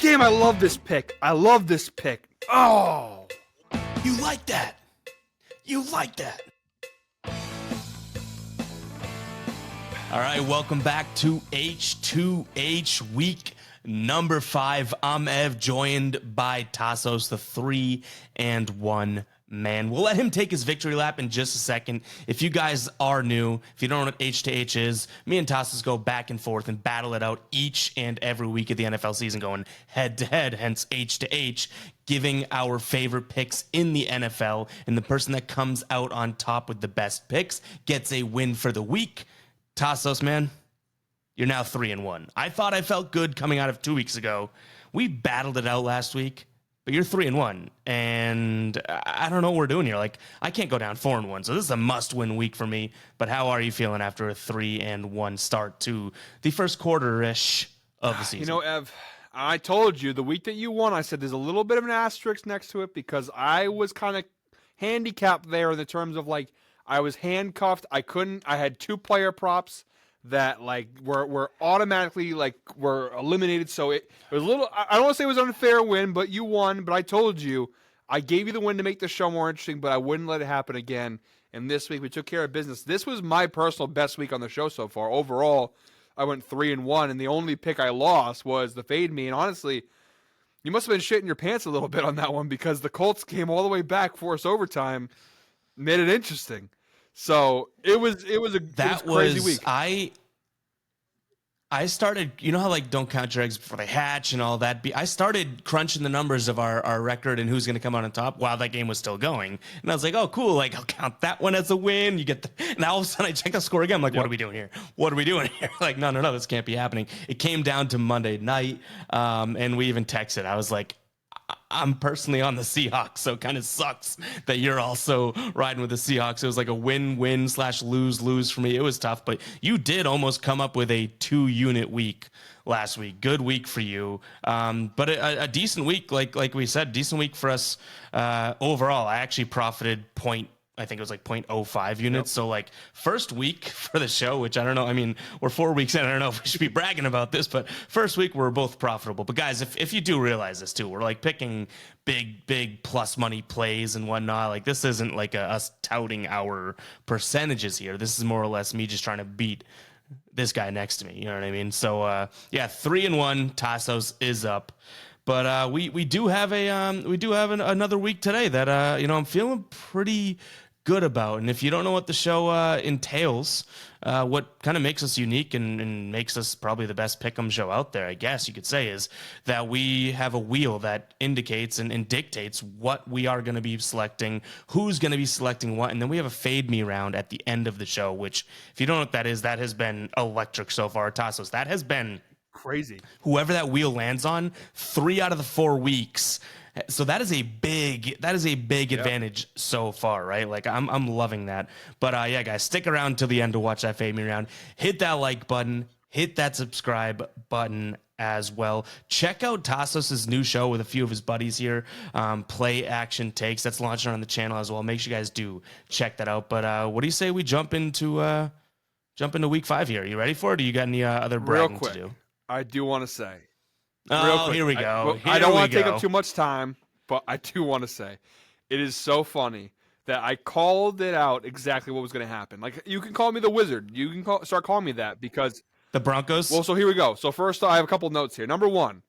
Damn, I love this pick. I love this pick. Oh. You like that. You like that. All right, welcome back to H2H week number 5. I'm Ev, joined by Tasos, the 3-1 man. We'll let him take his victory lap in just a second. If you guys are new, if you don't know what H2H is, me and Tasos go back and forth and battle it out each and every week of the NFL season, going head to head, hence H2H, giving our favorite picks in the NFL. And the person that comes out on top with the best picks gets a win for the week. Tasos, man, you're now 3-1. I thought I felt good coming out of 2 weeks ago. We battled it out last week. But you're 3-1, and I don't know what we're doing here. Like, I can't go down 4-1, so this is a must-win week for me. But how are you feeling after a 3-1 start to the first quarter-ish of the season? You know, Ev, I told you the week that you won, I said there's a little bit of an asterisk next to it because I was kind of handicapped there in the terms of, like, I was handcuffed. I had 2 player props that like were automatically like were eliminated. So it was a little, I don't want to say it was an unfair win, but you won. But I told you, I gave you the win to make the show more interesting, but I wouldn't let it happen again. And this week we took care of business. This was my personal best week on the show so far. Overall, I went 3-1, and the only pick I lost was the fade me. And honestly, you must have been shitting your pants a little bit on that one because the Colts came all the way back, forced overtime, made it interesting. So it was a crazy week. I started, you know how like don't count your eggs before they hatch and all that. I started crunching the numbers of our record and who's going to come out on top while that game was still going. And I was like, oh, cool. Like I'll count that one as a win. You get and all of a sudden I check the score again. I'm like, What are we doing here? What are we doing here? Like, no, this can't be happening. It came down to Monday night. And we even texted. I was like, I'm personally on the Seahawks, so it kind of sucks that you're also riding with the Seahawks. It was like a win-win/lose-lose for me. It was tough, but you did almost come up with a 2-unit week last week. Good week for you, but a decent week, like we said, decent week for us overall. I actually profited I think it was like 0.05 units. Yep. So like first week for the show, which I don't know. I mean, we're 4 weeks in. I don't know if we should be bragging about this, but first week we're both profitable. But guys, if you do realize this too, we're like picking big plus money plays and whatnot. Like this isn't like us touting our percentages here. This is more or less me just trying to beat this guy next to me. You know what I mean? So 3-1. Tasos is up. But we do have another week today that I'm feeling pretty good about. And if you don't know what the show entails, what kind of makes us unique and makes us probably the best pick'em show out there, I guess you could say, is that we have a wheel that indicates and dictates what we are going to be selecting, who's going to be selecting what, and then we have a fade me round at the end of the show, which, if you don't know what that is, that has been electric so far. Tasos, that has been crazy. Whoever that wheel lands on, 3 out of the 4 weeks. So that is a big advantage so far, right? Like I'm loving that. But guys, stick around till the end to watch that fade me round. Hit that like button, hit that subscribe button as well. Check out Tasos' new show with a few of his buddies here, Play Action Takes. That's launching on the channel as well. Make sure you guys do check that out. But what do you say we jump into week 5 here? Are you ready for it? Or you got any other bragging to do? I do want to say. Oh, here we go. I don't want to take up too much time, but I do want to say it is so funny that I called it out exactly what was going to happen. Like, you can call me the wizard. You can start calling me that because the Broncos. Well, so here we go. So first, I have a couple notes here. Number 1,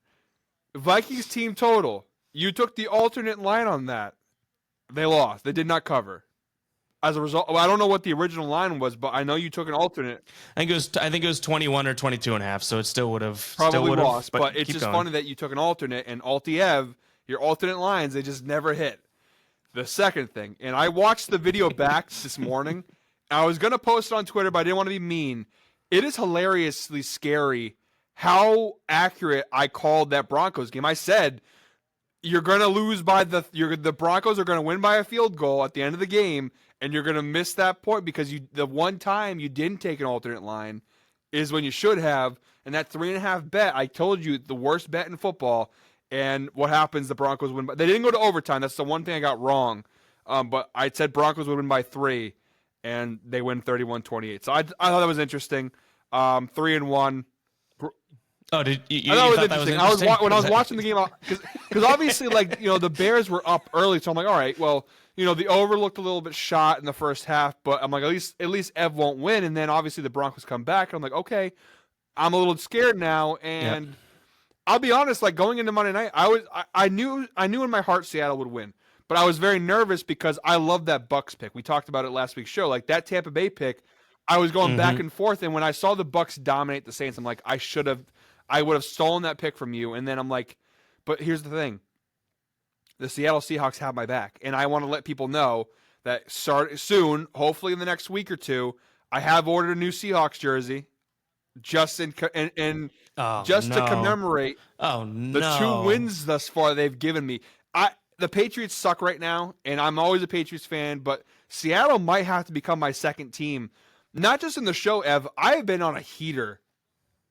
Vikings team total. You took the alternate line on that. They lost. They did not cover. As a result, I don't know what the original line was, but I know you took an alternate. I think it was 21 or 22.5, so it still would have probably lost. But it's just funny that you took an alternate, and Alti-Ev, your alternate lines, they just never hit. The second thing, and I watched the video back this morning. I was gonna post it on Twitter, but I didn't want to be mean. It is hilariously scary how accurate I called that Broncos game. I said you're gonna lose by the Broncos are gonna win by a field goal at the end of the game. And you're going to miss that point because the one time you didn't take an alternate line is when you should have. And that 3.5 bet, I told you, the worst bet in football. And what happens, the Broncos win. They didn't go to overtime. That's the one thing I got wrong. But I said Broncos would win by 3, and they win 31-28. So I thought that was interesting. 3-1. Oh, did you, I thought you it was thought that was interesting. interesting? When I was watching the game, because obviously, like, the Bears were up early, so I'm like, all right, well, the over looked a little bit shot in the first half, but I'm like, at least Ev won't win, and then obviously the Broncos come back. I'm like, okay, I'm a little scared now, Yep. and I'll be honest, like going into Monday night, I knew in my heart Seattle would win, but I was very nervous because I love that Bucks pick. We talked about it last week's show, like that Tampa Bay pick. I was going back Mm-hmm. and forth, and when I saw the Bucks dominate the Saints, I'm like, I would have stolen that pick from you. And then I'm like, but here's the thing: the Seattle Seahawks have my back, and I want to let people know that soon, hopefully in the next week or two, I have ordered a new Seahawks jersey, just Oh just to no. commemorate Oh the two no. wins thus far they've given me. The Patriots suck right now, and I'm always a Patriots fan, but Seattle might have to become my second team. Not just in the show, Ev. I have been on a heater,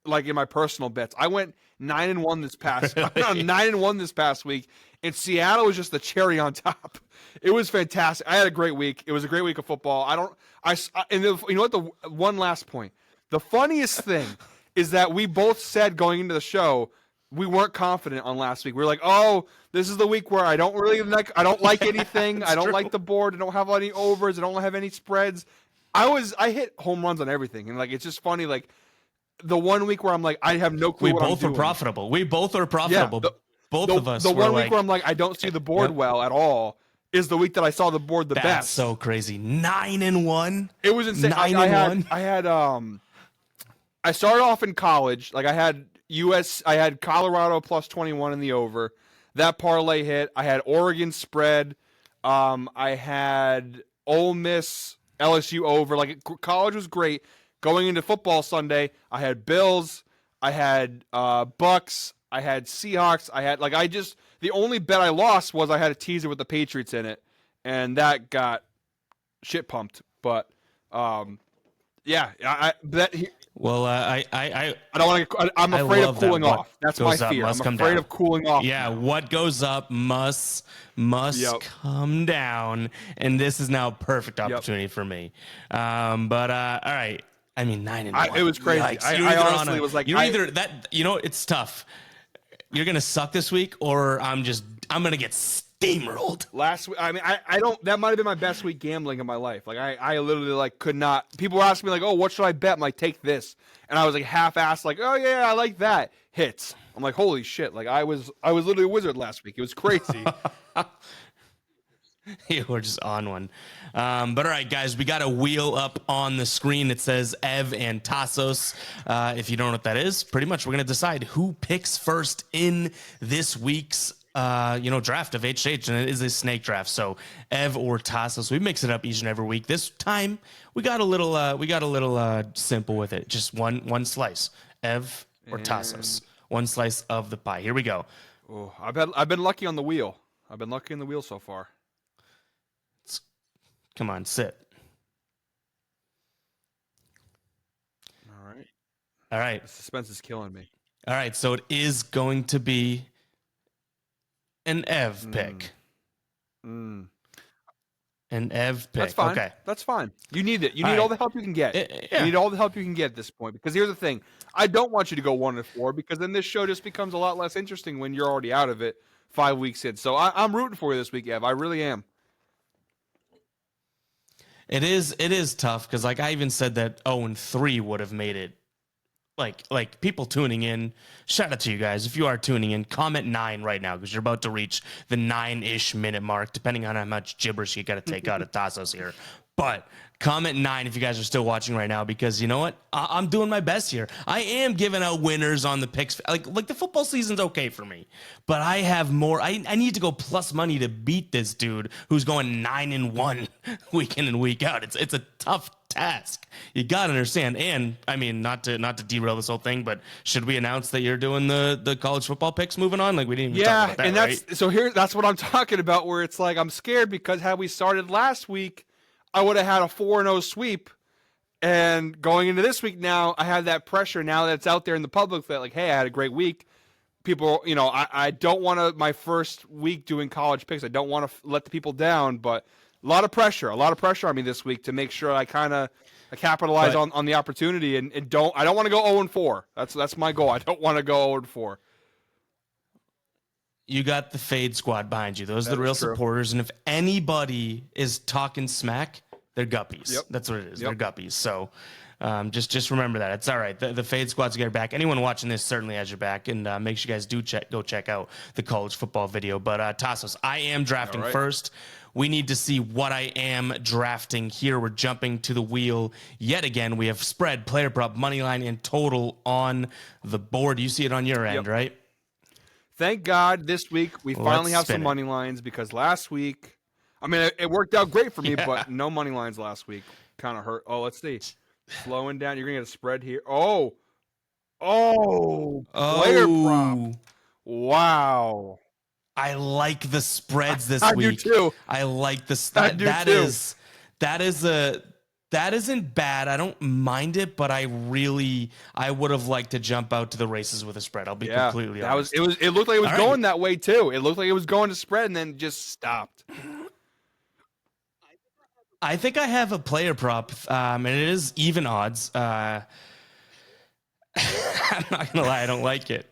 like in my personal bets. I went 9-1 this past. I went on 9-1 this past week, and Seattle was just the cherry on top. It was fantastic. I had a great week. It was a great week of football. You know what? The one last point. The funniest thing is that we both said going into the show we weren't confident on last week. We were like, "Oh, this is the week where I don't like anything. I don't like the board. I don't have any overs. I don't have any spreads." I hit home runs on everything, and like it's just funny. Like the one week where I'm like, I have no clue. We what I'm both were doing. profitable. We both are profitable. Both of us. The were one like, week where I'm like, I don't see the board well at all is the week that I saw the board the that's best. so crazy. 9-1. It was insane. 9-1. I started off in college. Like I had Colorado plus 21 in the over. That parlay hit. I had Oregon spread. I had Ole Miss LSU over. Like college was great. Going into football Sunday, I had Bills. I had Bucks. I had Seahawks. The only bet I lost was I had a teaser with the Patriots in it, and that got shit pumped. But yeah, Well, I don't want to. I'm afraid of cooling off. That's my fear. I'm afraid of cooling off. Yeah, what goes up must come down, and this is now a perfect opportunity for me. But all right. I mean, 9-1. It was crazy. Yikes. I honestly was like, it's tough. You're gonna suck this week, or I'm gonna get steamrolled. Last week, I mean, I don't. That might have been my best week gambling in my life. Like I literally like could not. People were asking me like, oh, what should I bet? I'm like, take this, and I was like half-assed, like, oh yeah, I like that. Hits. I'm like, holy shit! Like I was literally a wizard last week. It was crazy. You were just on one. But all right, guys, we got a wheel up on the screen. It says Ev and Tasos. If you don't know what that is, pretty much we're going to decide who picks first in this week's draft of H2H, and it is a snake draft. So Ev or Tasos, we mix it up each and every week. This time we got a little simple with it. Just one slice. Ev or Tasos. One slice of the pie. Here we go. Oh, I've been lucky on the wheel. I've been lucky on the wheel so far. Come on, sit. All right. The suspense is killing me. All right, so it is going to be an Ev pick. An Ev pick. That's fine. Okay. That's fine. You need it. You need all the help you can get. Yeah. You need all the help you can get at this point. Because here's the thing. I don't want you to go 1-4 because then this show just becomes a lot less interesting when you're already out of it 5 weeks in. So I'm rooting for you this week, Ev. I really am. It is tough because like I even said that 0-3 would have made it. Like people tuning in, shout out to you guys. If you are tuning in, comment 9 right now because you're about to reach the 9-ish minute mark, depending on how much gibberish you got to take out of Tasos here. But comment 9 if you guys are still watching right now because you know what? I'm doing my best here. I am giving out winners on the picks. Like the football season's okay for me, but I have more. I need to go plus money to beat this dude who's going 9-1 week in and week out. It's a tough task. You gotta understand. And I mean, not to derail this whole thing, but should we announce that you're doing the college football picks moving on? Like we didn't even talk about that, and that's what I'm talking about. Where it's like I'm scared because had we started last week, I would have had a 4-0 sweep, and going into this week now, I have that pressure now that it's out there in the public that like, hey, I had a great week. People, I don't want to my first week doing college picks. I don't want to let the people down, but A lot of pressure on me this week to make sure I kind of capitalize But on the opportunity and I don't want to go 0-4. That's my goal. I don't want to go 0-4. you got the Fade squad behind you. Those are the That is real true. supporters. And if anybody is talking smack, they're guppies. Yep. That's what it is. Yep. They're guppies. So just remember that. It's all right. The Fade squad's got your back. Anyone watching this certainly has your back. And make sure you guys do go check out the college football video. But Tasos, I am drafting first. We need to see what I am drafting here. We're jumping to the wheel yet again. We have spread, player prop, money line, and total on the board. You see it on your end, right? Thank God this week we finally have some money lines, because last week, I mean, it worked out great for me, but no money lines last week. Kind of hurt. Oh, let's see. Slowing down. You're going to get a spread here. Oh, player prop. Wow. I like the spreads this week. I do too. I like this. That isn't bad. I don't mind it, but I would have liked to jump out to the races with a spread. I'll be completely honest. It looked like it was going that way too. It looked like it was going to spread and then just stopped. I think I have a player prop, and it is even odds. I'm not gonna lie, I don't like it.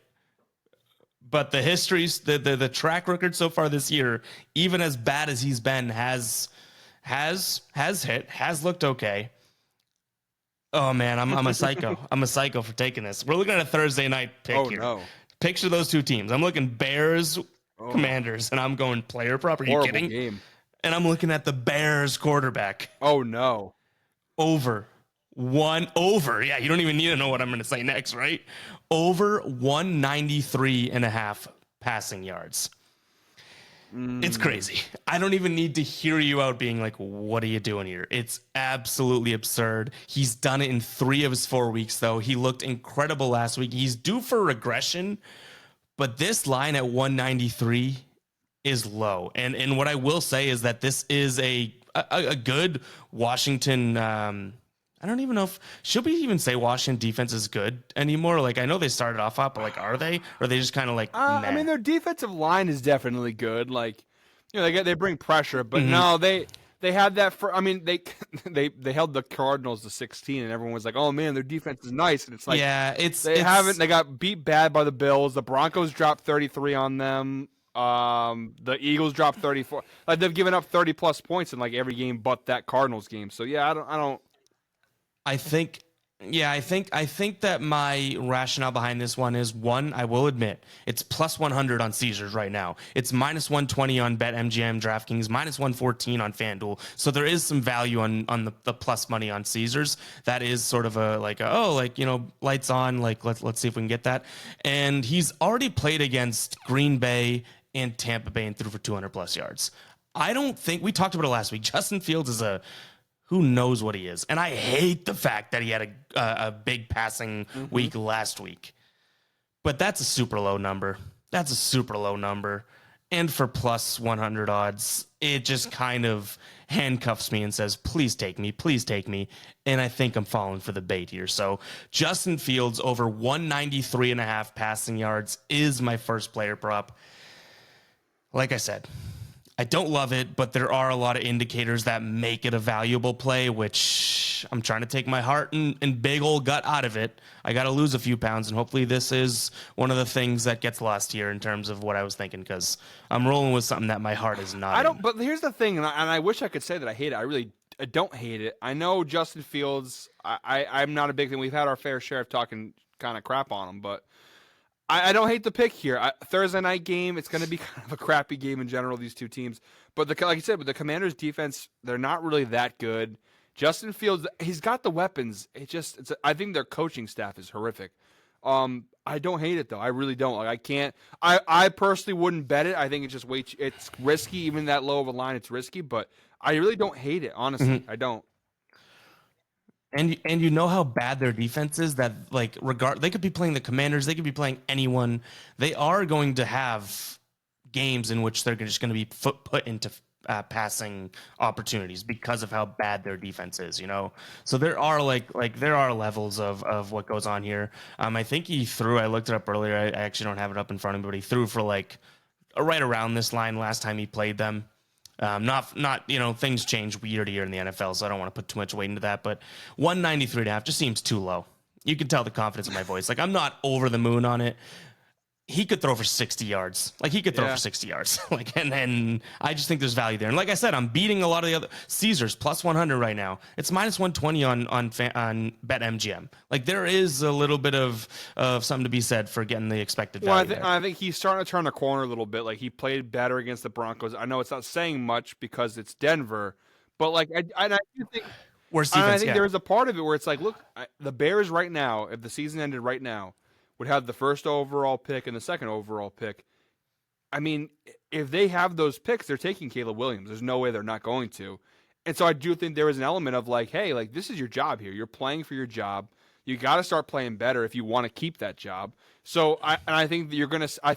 But the histories, the track record so far this year, even as bad as he's been, has looked okay. Oh man, I'm a psycho. I'm a psycho for taking this. We're looking at a Thursday night pick here. No. Picture those two teams. I'm looking Bears, Commanders, and I'm going player prop. Are you kidding? Game. And I'm looking at the Bears quarterback. Oh no. Over. Yeah, you don't even need to know what I'm going to say next, right? Over 193.5 passing yards. It's crazy. I don't even need to hear you out being like, what are you doing here? It's absolutely absurd. He's done it in 3 of his 4 weeks, though. He looked incredible last week. He's due for regression, but this line at 193 is low. And what I will say is that this is a good Washington. I don't even know should we even say Washington defense is good anymore? Like, I know they started off hot, but like, are they? Or are they just kind of like, nah? I mean, their defensive line is definitely good. Like, you know, they bring pressure, but no, they had that for. I mean, they held the Cardinals to 16, and everyone was like, "Oh man, their defense is nice." And it's like, they got beat bad by the Bills. The Broncos dropped 33 on them. The Eagles dropped 34. Like, they've given up 30 plus points in like every game but that Cardinals game. So yeah, I don't. I think that my rationale behind this one is, one, I will admit, it's plus 100 on Caesars right now. It's minus 120 on BetMGM, DraftKings, minus 114 on FanDuel. So there is some value on the plus money on Caesars. That is sort of lights on, like let's see if we can get that. And he's already played against Green Bay and Tampa Bay and threw for 200 plus yards. I don't think, we talked about it last week, Justin Fields is who knows what he is. And I hate the fact that he had a big passing week last week. But that's a super low number. And for plus 100 odds, it just kind of handcuffs me and says, please take me. And I think I'm falling for the bait here. So Justin Fields over 193.5 passing yards is my first player prop. Like I said, I don't love it, but there are a lot of indicators that make it a valuable play, which I'm trying to take my heart and big old gut out of it. I got to lose a few pounds, and hopefully this is one of the things that gets lost here in terms of what I was thinking, because I'm rolling with something that my heart is not. But here's the thing, and I wish I could say that I hate it. I don't hate it. I know Justin Fields, I'm not a big thing. We've had our fair share of talking kind of crap on him, but I don't hate the pick here. Thursday night game, it's going to be kind of a crappy game in general, these two teams. But like you said, with the Commanders' defense, they're not really that good. Justin Fields, he's got the weapons. I think their coaching staff is horrific. I don't hate it though. I really don't. Like, I can't. I personally wouldn't bet it. I think it's just it's risky. Even that low of a line, it's risky. But I really don't hate it. Honestly, I don't. And you know how bad their defense is, that like they could be playing the Commanders, they could be playing anyone. They are going to have games in which they're just going to be put into passing opportunities because of how bad their defense is, you know. So there are there are levels of what goes on here. I think he threw. I looked it up earlier. I actually don't have it up in front of me, but he threw for like right around this line last time he played them. Not things change year to year in the NFL, so I don't want to put too much weight into that. But 193.5 just seems too low. You can tell the confidence in my voice. Like, I'm not over the moon on it. He could throw for 60 yards. Like, he could throw for 60 yards. Like, and I just think there's value there. And like I said, I'm beating a lot of the other Caesars plus 100 right now. It's minus 120 on BetMGM. Like, there is a little bit of something to be said for getting the expected value. Well, I think he's starting to turn the corner a little bit. Like, he played better against the Broncos. I know it's not saying much because it's Denver, but like I do think. I think there is a part of it where it's like, look, the Bears right now, if the season ended right now, would have the first overall pick and the second overall pick. I mean, if they have those picks, they're taking Caleb Williams. There's no way they're not going to. And so I do think there is an element of like, hey, like this is your job here. You're playing for your job. You got to start playing better if you want to keep that job. So I think that you're going to – I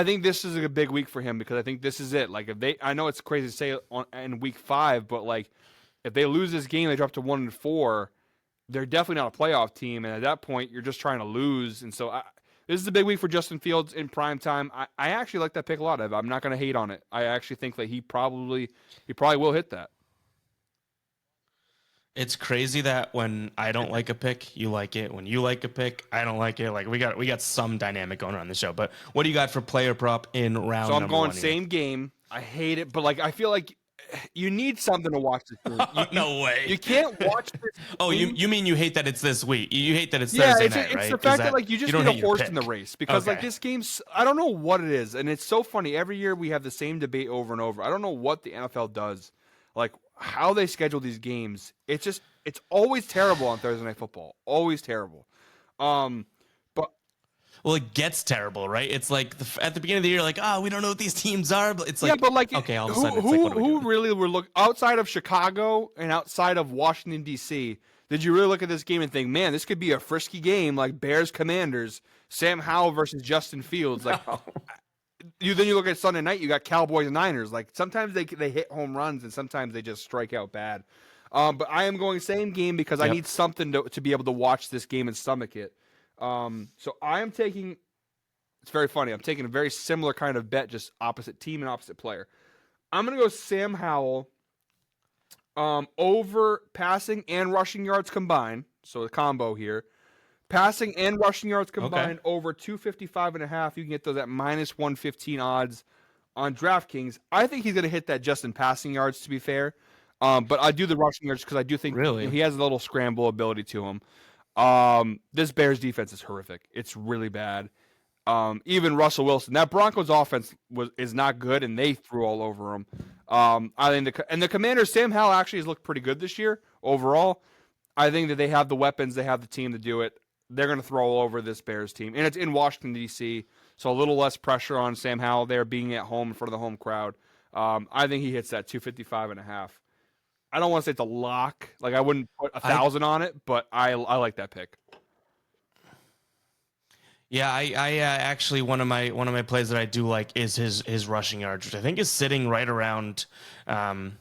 think this is a big week for him because I think this is it. Like if they – I know it's crazy to say in week 5, but like if they lose this game, they drop to 1-4 – they're definitely not a playoff team, and at that point, you're just trying to lose. And so this is a big week for Justin Fields in prime time. I actually like that pick a lot. I'm not going to hate on it. I actually think that he probably will hit that. It's crazy that when I don't like a pick, you like it. When you like a pick, I don't like it. Like we got some dynamic going on in the show. But what do you got for player prop in round? So I'm going same here? game. I hate it, but like I feel like you need something to watch this game. No way. You can't watch this. Oh, you mean you hate that it's this week? You hate that it's Thursday night, right? It's the fact that like you just need a horse in the race because like this game's I don't know what it is, and it's so funny. Every year we have the same debate over and over. I don't know what the NFL does, like how they schedule these games. It's always terrible on Thursday Night Football. Always terrible. Well, it gets terrible, right? It's like at the beginning of the year, like, we don't know what these teams are, but it's like, okay, all of a sudden, it's like, what are we doing? Who really were outside of Chicago and outside of Washington D.C. Did you really look at this game and think, man, this could be a frisky game like Bears Commanders, Sam Howell versus Justin Fields? Like, then you look at Sunday night, you got Cowboys and Niners. Like sometimes they hit home runs and sometimes they just strike out bad. But I am going same game because I need something to be able to watch this game and stomach it. So I am taking, it's very funny. I'm taking a very similar kind of bet, just opposite team and opposite player. I'm going to go Sam Howell, over passing and rushing yards combined. So a combo here, passing and rushing yards combined over 255.5. You can get those at minus 115 odds on DraftKings. I think he's going to hit that just in passing yards, to be fair. But I do the rushing yards because I do think he has a little scramble ability to him. This Bears defense is horrific. It's really bad. Even Russell Wilson, that Broncos offense is not good, and they threw all over him. I think the Commanders, Sam Howell actually has looked pretty good this year overall. I think that they have the weapons, they have the team to do it. They're going to throw all over this Bears team, and it's in Washington D.C., so a little less pressure on Sam Howell there being at home in front of the home crowd. I think he hits that 255.5. I don't want to say it's a lock. Like I wouldn't put 1,000 on it, but I like that pick. Yeah, I actually one of my plays that I do like is his rushing yards, which I think is sitting right around. And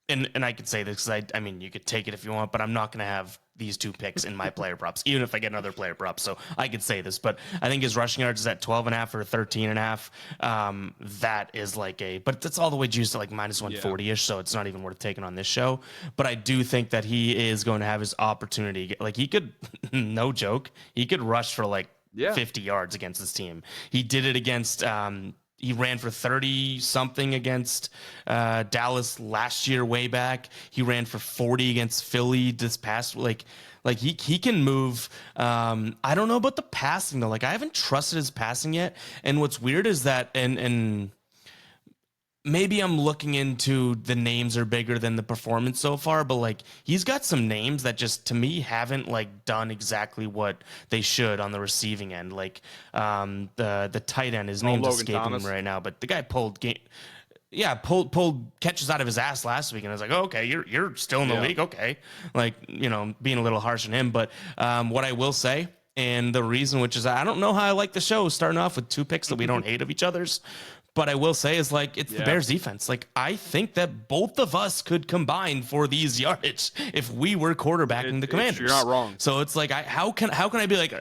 I could say this because I mean you could take it if you want, but I'm not going to have these two picks in my player props, even if I get another player prop. So I could say this, but I think his rushing yards is at 12.5 or 13.5. That is like but that's all the way juiced to like minus 140-ish. So it's not even worth taking on this show. But I do think that he is going to have his opportunity. Like he could, no joke, he could rush for like 50 yards against this team. He did it against, he ran for 30-something against Dallas last year, way back. He ran for 40 against Philly this past. Like he can move. I don't know about the passing though. Like I haven't trusted his passing yet. And what's weird is that, and maybe I'm looking into the names are bigger than the performance so far, but like he's got some names that just to me haven't like done exactly what they should on the receiving end. Like the tight end, his name's escaping him right now, but the guy pulled catches out of his ass last week, and I was like, oh, okay, you're still in the league, okay. Like, you know, being a little harsh on him, but what I will say, and the reason which is I don't know how I like the show starting off with two picks that we don't hate of each other's. But I will say is like it's the Yeah. Bears defense. Like I think that both of us could combine for these yardage if we were quarterbacking the Commanders. You're not wrong. So it's like how could I be like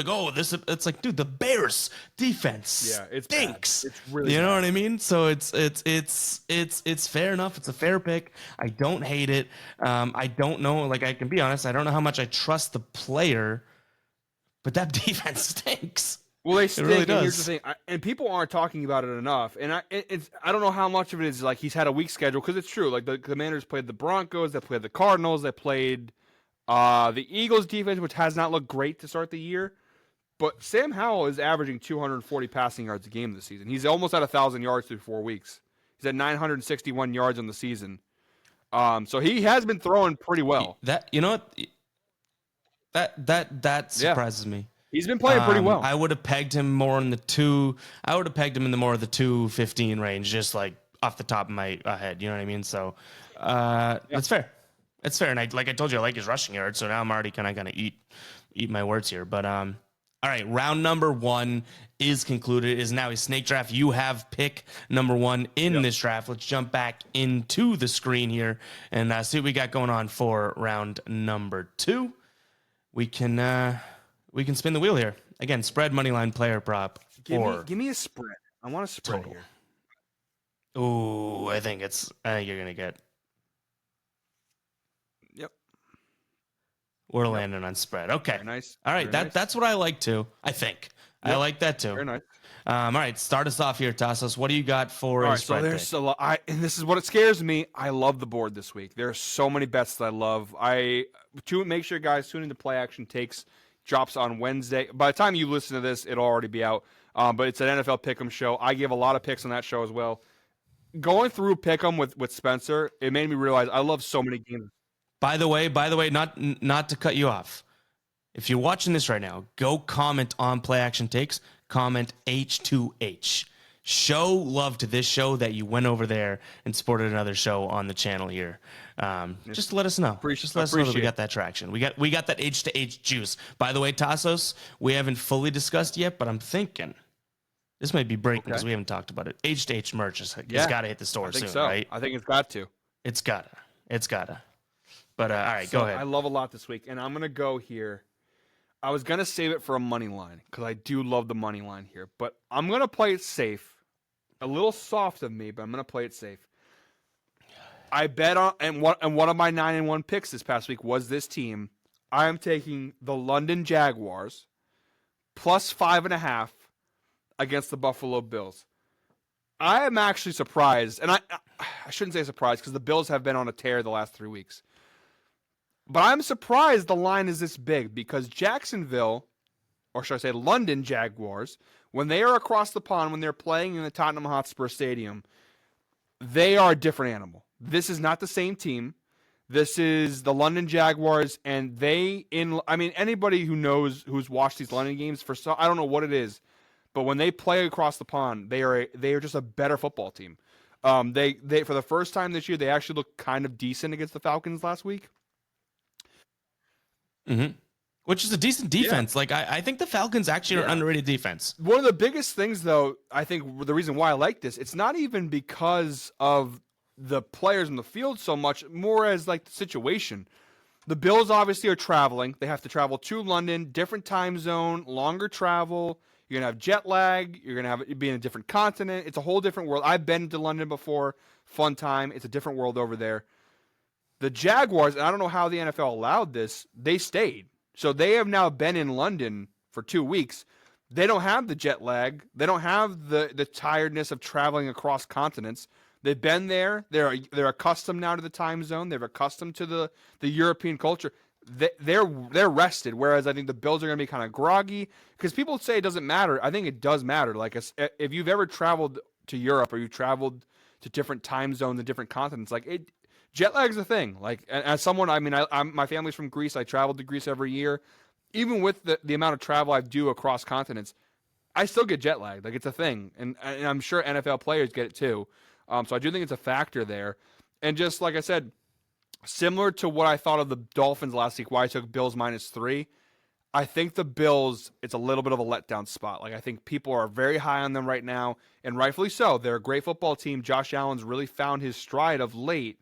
oh this it's like dude the Bears defense it's stinks. bad. It's really you know bad. what I mean? So it's fair enough. It's a fair pick. I don't hate it. I don't know. Like I can be honest. I don't know how much I trust the player, but that defense stinks. Well, they stink. really And here's does. the thing, and people aren't talking about it enough. And I don't know how much of it is like he's had a weak schedule because it's true. Like the Commanders played the Broncos, they played the Cardinals, they played the Eagles defense, which has not looked great to start the year. But Sam Howell is averaging 240 passing yards a game this season. He's almost at 1,000 yards through 4 weeks. He's at 961 yards on the season. So he has been throwing pretty well. That you know what that surprises me. He's been playing pretty well. I would have pegged him more in the two. I would have pegged him in the more of the 215 range, just like off the top of my head. You know what I mean? So it's fair. It's fair. And I told you, I like his rushing yards. So now I'm already kind of eat my words here. But all right, round number 1 is concluded. It is now a snake draft. You have pick number 1 in this draft. Let's jump back into the screen here and see what we got going on for round number 2. We can spin the wheel here. Again, spread, money line, player prop. Give me a spread. I want a spread total. here. Ooh, I think you're going to get. Yep. We're landing on spread. Okay. Very nice. All right. Very nice. That's what I like too. I think. I like that too. Very nice. All right. Start us off here, Tasos. What do you got for a spread? So there's a lot, and this is what it scares me. I love the board this week. There are so many bets that I love. To make sure, guys, tune into Play Action Takes. Drops on Wednesday. By the time you listen to this, it'll already be out. But it's an NFL Pick'em show. I give a lot of picks on that show as well. Going through Pick'em with Spencer, it made me realize I love so many games. By the way, not to cut you off. If you're watching this right now, go comment on Play Action Takes. Comment H2H. Show love to this show that you went over there and supported another show on the channel here. Just let us know. Just let us know that we got that traction. We got that H2H juice. By the way, Tasos, we haven't fully discussed yet, but I'm thinking this might be breaking because we haven't talked about it. H2H merch has got to hit the store soon, right? I think it's got to. It's gotta. But all right, go ahead. I love a lot this week, and I'm gonna go here. I was gonna save it for a money line because I do love the money line here, but I'm gonna play it safe. A little soft of me, but I'm gonna play it safe. I bet on and one of my 9-1 picks this past week was this team. I am taking the London Jaguars plus 5.5 against the Buffalo Bills. I am actually surprised, and I shouldn't say surprised because the Bills have been on a tear the last 3 weeks. But I'm surprised the line is this big because Jacksonville, or should I say London Jaguars, when they are across the pond, when they're playing in the Tottenham Hotspur Stadium, they are a different animal. This is not the same team. This is the London Jaguars, and anybody who knows who's watched these London games I don't know what it is, but when they play across the pond, they are just a better football team. They for the first time this year, they actually look kind of decent against the Falcons last week. Mm-hmm. Which is a decent defense. Yeah. Like I think the Falcons actually are underrated defense. One of the biggest things, though, I think the reason why I like this, it's not even because of the players in the field so much, more as like the situation. The Bills obviously are traveling. They have to travel to London, different time zone, longer travel. You're gonna have jet lag. You're gonna be in a different continent. It's a whole different world. I've been to London before. Fun time. It's a different world over there. The Jaguars, and I don't know how the NFL allowed this, they stayed. So they have now been in London for 2 weeks. They don't have the jet lag. They don't have the tiredness of traveling across continents. They've been there. They're accustomed now to the time zone. They're accustomed to the European culture. They're rested. Whereas I think the Bills are going to be kind of groggy because people say it doesn't matter. I think it does matter. Like if you've ever traveled to Europe or you've traveled to different time zones and different continents, jet lag is a thing. Like, as someone, my family's from Greece. I traveled to Greece every year. Even with the amount of travel I do across continents, I still get jet lag. Like, it's a thing. And I'm sure NFL players get it too. So I do think it's a factor there. And just like I said, similar to what I thought of the Dolphins last week, why I took Bills -3, I think the Bills, it's a little bit of a letdown spot. Like, I think people are very high on them right now, and rightfully so. They're a great football team. Josh Allen's really found his stride of late.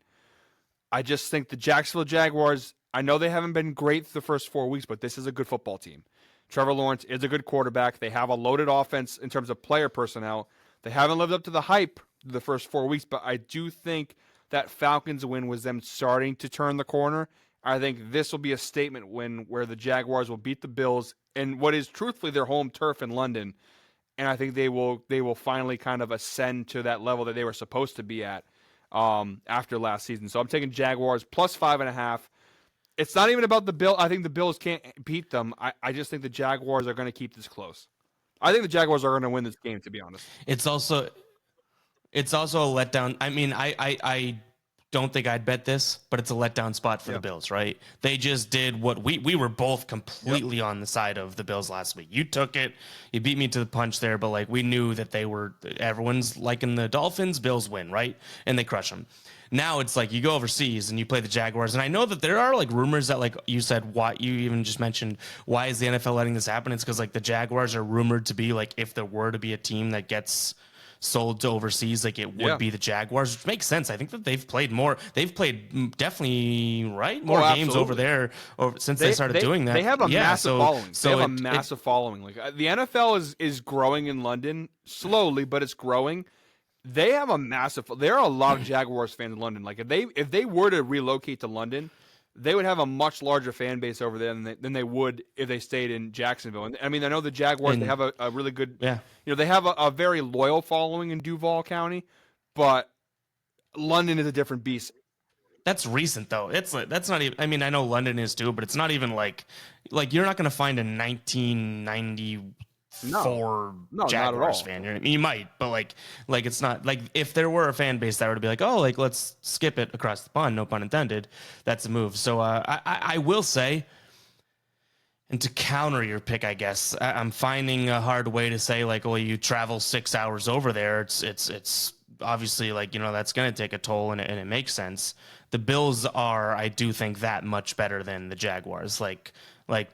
I just think the Jacksonville Jaguars, I know they haven't been great the first 4 weeks, but this is a good football team. Trevor Lawrence is a good quarterback. They have a loaded offense in terms of player personnel. They haven't lived up to the hype the first 4 weeks, but I do think that Falcons win was them starting to turn the corner. I think this will be a statement win where the Jaguars will beat the Bills in what is truthfully their home turf in London, and I think they will finally kind of ascend to that level that they were supposed to be at after last season. So I'm taking Jaguars plus 5.5. It's not even about the Bill. I think the Bills can't beat them. I just think the Jaguars are going to keep this close. I think the Jaguars are going to win this game, to be honest. It's also a letdown. I mean, I don't think I'd bet this, but it's a letdown spot for the Bills, right? They just did what we were both completely on the side of the Bills last week. You took it. You beat me to the punch there, but like we knew that everyone's liking the Dolphins, Bills win, right? And they crush them. Now it's like you go overseas and you play the Jaguars. And I know that there are like rumors that, like you said, why you even just mentioned, why is the NFL letting this happen? It's because like the Jaguars are rumored to be like, if there were to be a team that gets sold to overseas, like it would be the Jaguars, which makes sense. I think that they've played definitely more games over there since they started doing that. They have a massive following. They have a massive following. Like the NFL is growing in London slowly, but it's growing. They have a massive. There are a lot of Jaguars fans in London. Like if they were to relocate to London, they would have a much larger fan base over there than they would if they stayed in Jacksonville. And I mean, I know the Jaguars, they have a really good, they have a very loyal following in Duval County, but London is a different beast. That's recent though. That's not even. I mean, I know London is too, but it's not even like you're not going to find a 1994 Jaguars fan. You might, but like it's not like if there were a fan base that were to be like, oh, like let's skip it across the pond, no pun intended. That's a move. So I will say, and to counter your pick, I guess I'm finding a hard way to say like, well, you travel 6 hours over there. It's obviously like that's going to take a toll, and it makes sense. The Bills are, I do think, that much better than the Jaguars. Like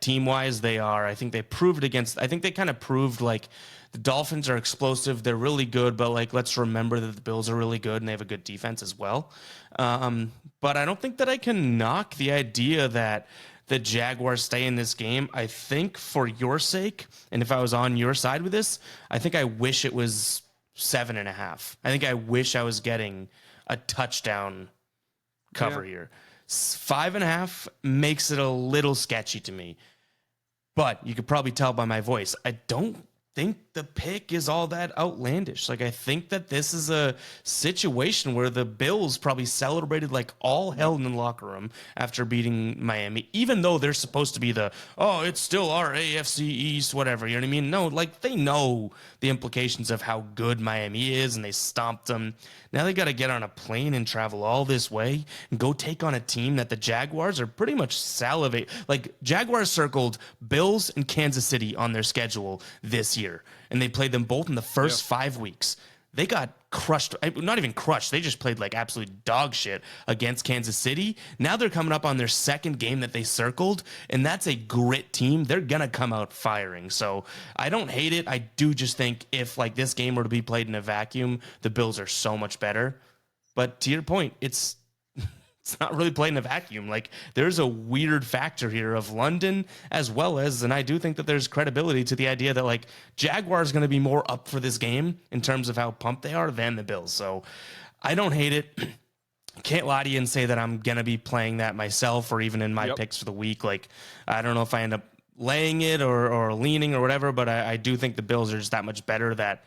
team wise, they are. I think they proved I think they kind of proved like the Dolphins are explosive. They're really good, but like let's remember that the Bills are really good and they have a good defense as well. But I don't think that I can knock the idea that the Jaguars stay in this game. I think for your sake, and if I was on your side with this, I think I wish it was 7.5. I think I wish I was getting a touchdown cover here. 5.5 makes it a little sketchy to me, but you could probably tell by my voice, I don't think the pick is all that outlandish. Like I think that this is a situation where the Bills probably celebrated like all hell in the locker room after beating Miami, even though they're supposed to be it's still our AFC East, whatever, you know what I mean? No, like they know the implications of how good Miami is and they stomped them. Now they got to get on a plane and travel all this way and go take on a team that the Jaguars are pretty much salivate. Like Jaguars circled Bills and Kansas City on their schedule this year, and they played them both in the first 5 weeks. They got crushed. Not even crushed. They just played like absolute dog shit against Kansas City. Now they're coming up on their second game that they circled, and that's a grit team. They're going to come out firing. So I don't hate it. I do just think if like this game were to be played in a vacuum, the Bills are so much better. But to your point, it's not really played in a vacuum. Like there's a weird factor here of London as well as, and I do think that there's credibility to the idea that like Jaguars is going to be more up for this game in terms of how pumped they are than the Bills. So I don't hate it. Can't lie to you and say that I'm going to be playing that myself or even in my picks for the week. Like, I don't know if I end up laying it or leaning or whatever, but I do think the Bills are just that much better that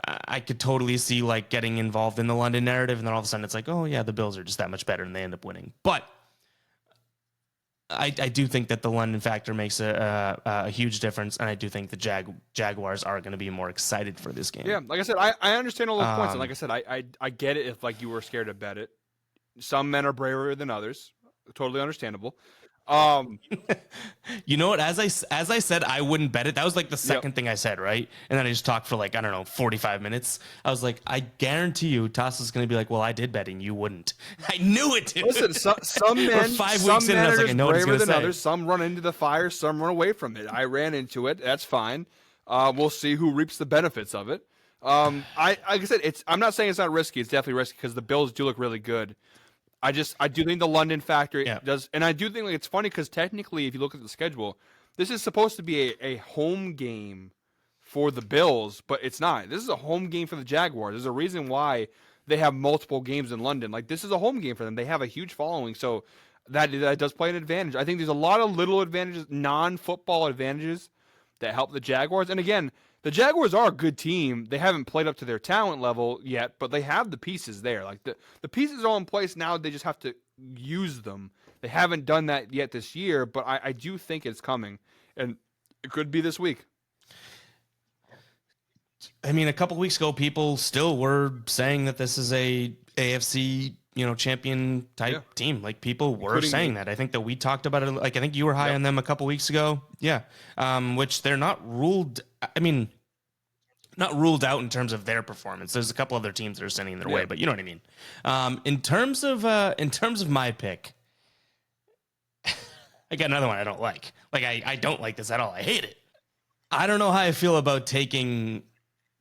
I could totally see like getting involved in the London narrative, and then all of a sudden it's like, oh yeah, the Bills are just that much better, and they end up winning. But I do think that the London factor makes a huge difference, and I do think the Jaguars are going to be more excited for this game. Yeah, like I said, I understand all those points, and like I said, I get it if like you were scared to bet it. Some men are braver than others, totally understandable. You know what? As I said, I wouldn't bet it. That was like the Yep. second thing I said, right? And then I just talked for like, I don't know, 45 minutes. I was like, I guarantee you, Tasos is going to be like, well, I did betting. You wouldn't. I knew it, dude. Listen, some We're men, 5 some weeks in, and I was like, I managers know what he's braver going to than say. others. Some run into the fire, some run away from it. I ran into it. That's fine. We'll see who reaps the benefits of it. Like I said, I'm not saying it's not risky. It's definitely risky because the Bills do look really good. I do think the London factor Yeah. does, and I do think like it's funny because technically, if you look at the schedule, this is supposed to be a home game for the Bills, but it's not. This is a home game for the Jaguars. There's a reason why they have multiple games in London. Like this is a home game for them. They have a huge following, so that does play an advantage. I think there's a lot of little advantages, non-football advantages that help the Jaguars. And again, the Jaguars are a good team. They haven't played up to their talent level yet, but they have the pieces there. Like the pieces are all in place now. They just have to use them. They haven't done that yet this year, but I do think it's coming, and it could be this week. I mean, a couple weeks ago, people still were saying that this is a AFC, champion type team. Like people were Including saying me. that. I think that we talked about it. Like I think you were high on them a couple weeks ago. Yeah. Which they're not ruled. I mean, not ruled out in terms of their performance. There's a couple other teams that are standing in their way, but you know what I mean. In terms of my pick, I got another one I don't like. Like I don't like this at all. I hate it. I don't know how I feel about taking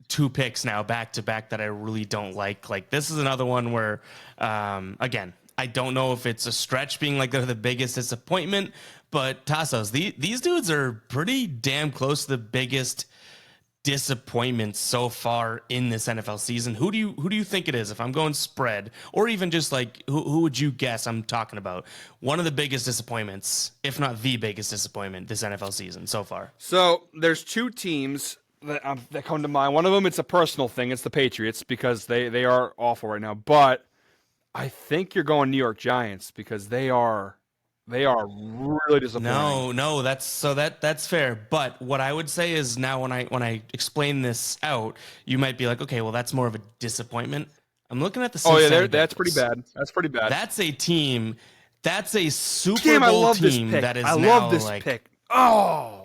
two picks now back to back that I really don't like. Like this is another one where, again, I don't know if it's a stretch being like they're the biggest disappointment, but Tasos, these dudes are pretty damn close to the biggest disappointments so far in this NFL season. Who do you think it is? If I'm going spread, or even just like who would you guess I'm talking about? One of the biggest disappointments, if not the biggest disappointment this NFL season so far. So there's two teams that come to mind. One of them, it's a personal thing. It's the Patriots because they are awful right now. But I think you're going New York Giants because they are really disappointing. No, that's fair. But what I would say is now when I explain this out, you might be like, okay, well that's more of a disappointment. I'm looking at the Cincinnati that's Bengals. pretty bad. That's pretty bad. That's a team. That's a Super Damn, I Bowl love this team pick. that is I now love this like pick. Oh,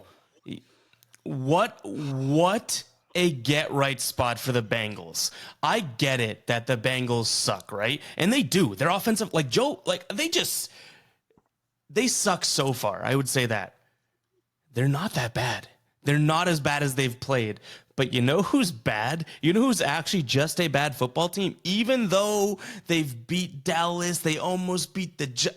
what a get right spot for the Bengals. I get it that the Bengals suck, right? And they do. Their offensive, like Joe, like they suck so far. I would say that. They're not that bad. They're not as bad as they've played. But you know who's bad? You know who's actually just a bad football team? Even though they've beat Dallas, they almost beat the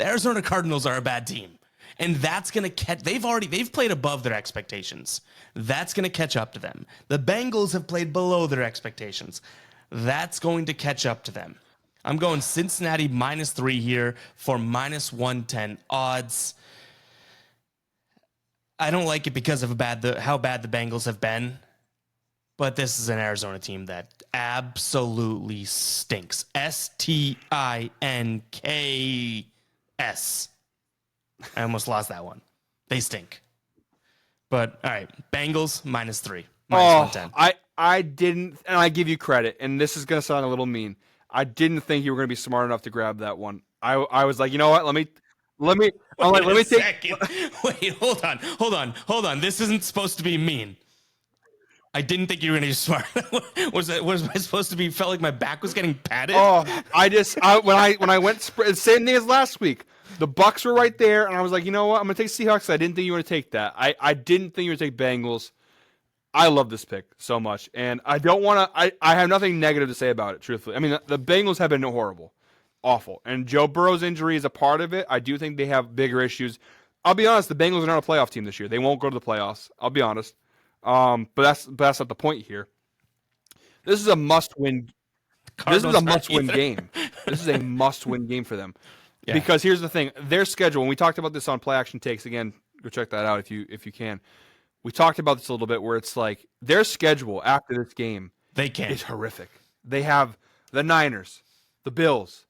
Arizona Cardinals are a bad team. And that's going to catch, they've played above their expectations. That's going to catch up to them. The Bengals have played below their expectations. That's going to catch up to them. I'm going Cincinnati -3 here for -110 odds. I don't like it because of how bad the Bengals have been. But this is an Arizona team that absolutely stinks. STINKS. I almost lost that one. They stink. But all right, Bengals -3, -110. I didn't, and I give you credit. And this is gonna sound a little mean. I didn't think you were gonna be smart enough to grab that one. I was like, you know what? Let me. I'm like, let me take. Second. Wait, hold on. This isn't supposed to be mean. I didn't think you were gonna be smart. Was I supposed to be? Felt like my back was getting patted. Oh, when I went same thing as last week. The Bucks were right there, and I was like, you know what? I'm gonna take Seahawks. I didn't think you were gonna take that. I didn't think you were gonna take Bengals. I love this pick so much, and I don't want to. I have nothing negative to say about it. Truthfully, I mean the Bengals have been horrible, awful, and Joe Burrow's injury is a part of it. I do think they have bigger issues. I'll be honest. The Bengals are not a playoff team this year. They won't go to the playoffs. I'll be honest. But that's not the point here. This is a must-win. This is a must-win game. This is a must-win game for them. Yeah. Because here's the thing: their schedule. And we talked about this on Play Action Takes. Again, go check that out if you can. We talked about this a little bit, where it's like their schedule after this game is horrific. They have the Niners, the Bills,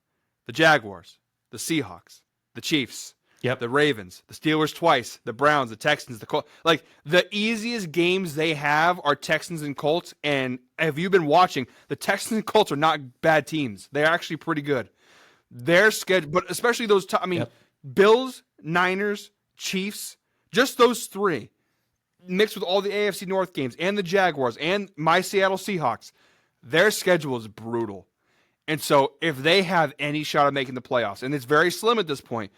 the Jaguars, the Seahawks, the Chiefs, the Ravens, the Steelers twice, the Browns, the Texans, the Colts. Like the easiest games they have are Texans and Colts. And have you been watching? The Texans and Colts are not bad teams. They're actually pretty good. Their schedule, but especially those. Bills, Niners, Chiefs, just those three, mixed with all the AFC North games and the Jaguars and my Seattle Seahawks, their schedule is brutal. And so if they have any shot of making the playoffs, and it's very slim at this point,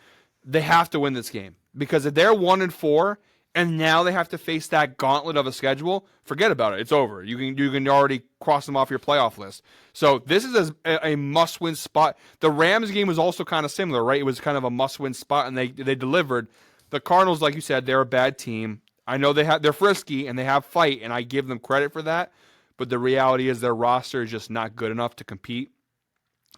they have to win this game. Because if they're 1-4 and now they have to face that gauntlet of a schedule, forget about it. It's over. You can already cross them off your playoff list. So this is a must-win spot. The Rams game was also kind of similar, right? It was kind of a must-win spot, and they delivered. The Cardinals, like you said, they're a bad team. I know they're frisky and they have fight, and I give them credit for that. But the reality is their roster is just not good enough to compete.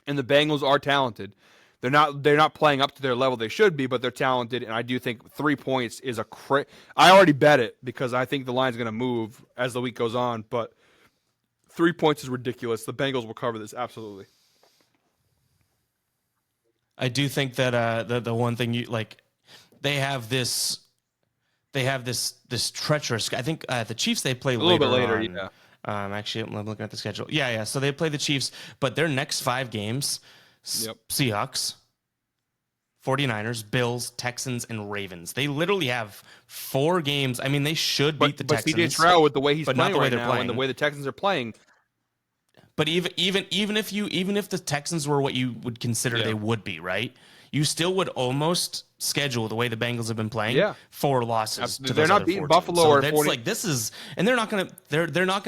And the Bengals are talented. They're not playing up to their level they should be, but they're talented. And I do think 3 points is I already bet it because I think the line's going to move as the week goes on. But 3 points is ridiculous. The Bengals will cover this absolutely. I do think that the one thing they have this treacherous. I think the Chiefs they play a little bit later. on. Yeah. Actually, I'm looking at the schedule. Yeah. So they play the Chiefs, but their next 5 games: Seahawks, 49ers, Bills, Texans, and Ravens. They literally have 4 games. I mean, they should beat the Texans. But CJ Stroud, with the way he's playing right now, playing. and the way the Texans are playing. But even if the Texans were what you would consider they would be, right? You still would almost schedule the way the Bengals have been playing 4 losses. They're not beating Buffalo or 40. Like this is, and they're not gonna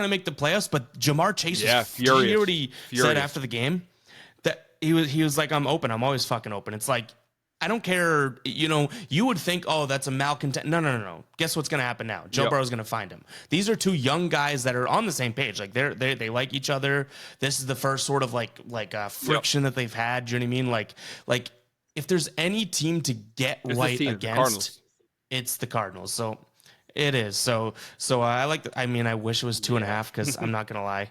make the playoffs. But Jamar Chase furious. Said after the game that he was like, I'm open. I'm always fucking open. It's like, I don't care. You would think, oh, that's a malcontent. No. Guess what's going to happen now? Joe Burrow's going to find him. These are 2 young guys that are on the same page. Like they like each other. This is the first sort of like friction that they've had. Do you know what I mean? Like if there's any team to get right against, it's the Cardinals. So it is. So I like. I wish it was 2.5 because I'm not going to lie.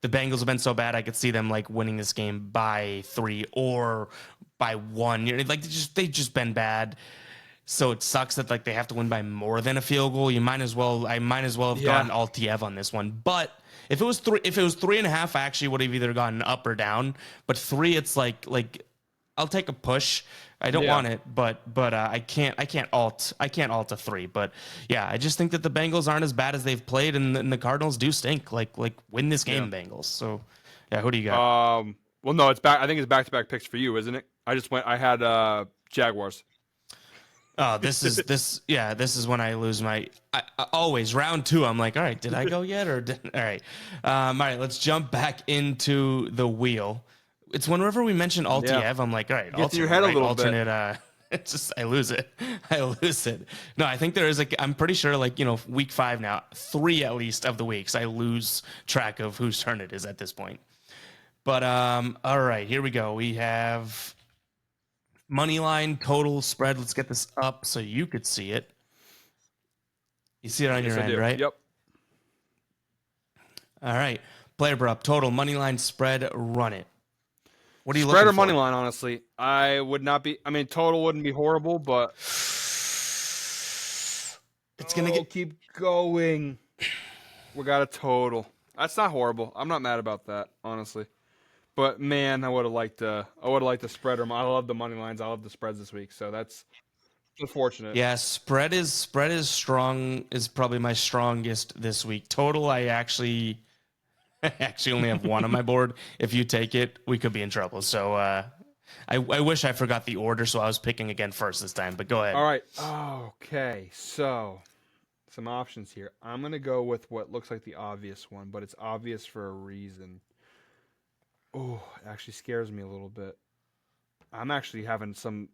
The Bengals have been so bad, I could see them like winning this game by 3 or by 1. Like they've just been bad. So it sucks that like they have to win by more than a field goal. I might as well have gone Altiev on this one. But if it was 3.5, I actually would have either gone up or down. But 3, it's like I'll take a push. I don't want it, but I can't alt a 3. But yeah, I just think that the Bengals aren't as bad as they've played, and the Cardinals do stink. Like win this game, Bengals. So yeah, who do you got? Well, no, it's back. I think it's back-to-back picks for you, isn't it? I had Jaguars. Oh, this is when I lose my. I always round 2. I'm like, all right, did I go yet or didn't? All right, let's jump back into the wheel. It's whenever we mention Altiev, I'm like, all right, gets in your head a little bit. It's just I lose it. No, I think there is I'm pretty sure week 5 now, 3 at least of the weeks, I lose track of whose turn it is at this point. But all right, here we go. We have money line, total, spread. Let's get this up so you could see it. You see it on your end, right? Yep. All right, player up, total, money line, spread, run it. What are you spread looking or for? money line? Honestly, I would not be. I mean, total wouldn't be horrible, but it's gonna keep going. We got a total. That's not horrible. I'm not mad about that, honestly. But man, I would have liked the spread. I love the money lines. I love the spreads this week. So that's unfortunate. Yeah, spread is strong. Is probably my strongest this week. Total, I actually only have 1 on my board. If you take it, we could be in trouble. So I wish I forgot the order, so I was picking again first this time. But go ahead. All right. Okay. So some options here. I'm gonna go with what looks like the obvious one, but it's obvious for a reason. Oh, it actually scares me a little bit. I'm actually having some.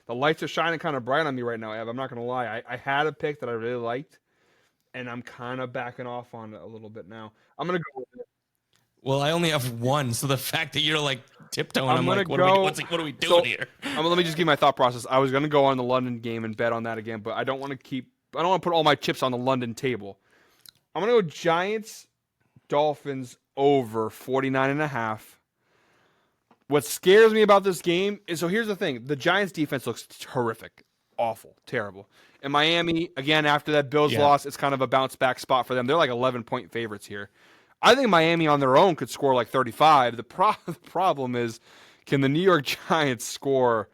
The lights are shining kind of bright on me right now, Ev. I'm not gonna lie. I had a pick that I really liked, and I'm kind of backing off on it a little bit now. I'm gonna go with it. Well, I only have 1, so the fact that you're like tiptoeing, I'm like, what are we doing here? Let me just give you my thought process. I was gonna go on the London game and bet on that again, but I don't want to put all my chips on the London table. I'm gonna go Giants, Dolphins over 49.5. What scares me about this game is, so here's the thing. The Giants defense looks horrific. Awful. Terrible. And Miami, again, after that Bills loss, it's kind of a bounce back spot for them. They're like 11-point favorites here. I think Miami on their own could score like 35. The problem is, can the New York Giants score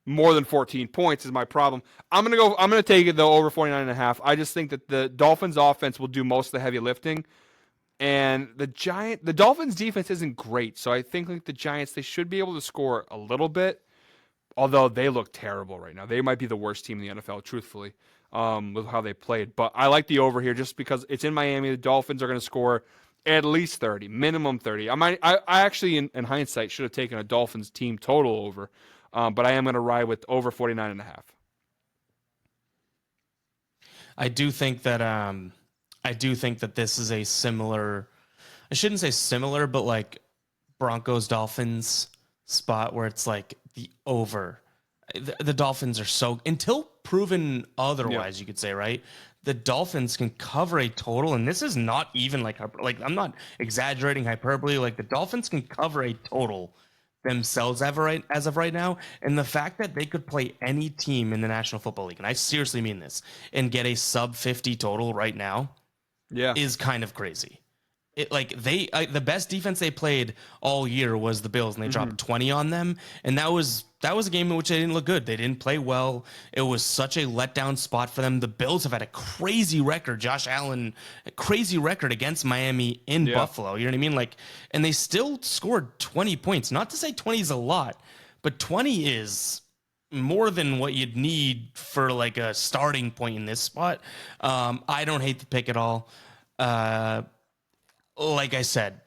more than 14 points is my problem. I'm gonna take it though over 49.5. I just think that the Dolphins offense will do most of the heavy lifting. And the Dolphins defense isn't great, so I think like the Giants, they should be able to score a little bit. Although they look terrible right now, they might be the worst team in the NFL, truthfully, with how they played. But I like the over here just because it's in Miami. The Dolphins are going to score at least 30, minimum 30. I actually, in hindsight, should have taken a Dolphins team total over, but I am going to ride with over 49.5. I do think that this is a similar, I shouldn't say similar, but like Broncos Dolphins spot where it's like the over. The Dolphins are so, until proven otherwise, you could say, right? The Dolphins can cover a total, and this is not even like I'm not exaggerating hyperbole. Like the Dolphins can cover a total themselves as of right now, and the fact that they could play any team in the National Football League, and I seriously mean this, and get a sub 50 total right now, is kind of crazy. It like the best defense they played all year was the Bills, and they dropped 20 on them, and that was a game in which they didn't look good. They didn't play well. It was such a letdown spot for them. The Bills have had a crazy record. Josh Allen, a crazy record against Miami in Buffalo. You know what I mean? Like, and they still scored 20 points. Not to say 20 is a lot, but 20 is more than what you'd need for like a starting point in this spot. I don't hate the pick at all. Like I said,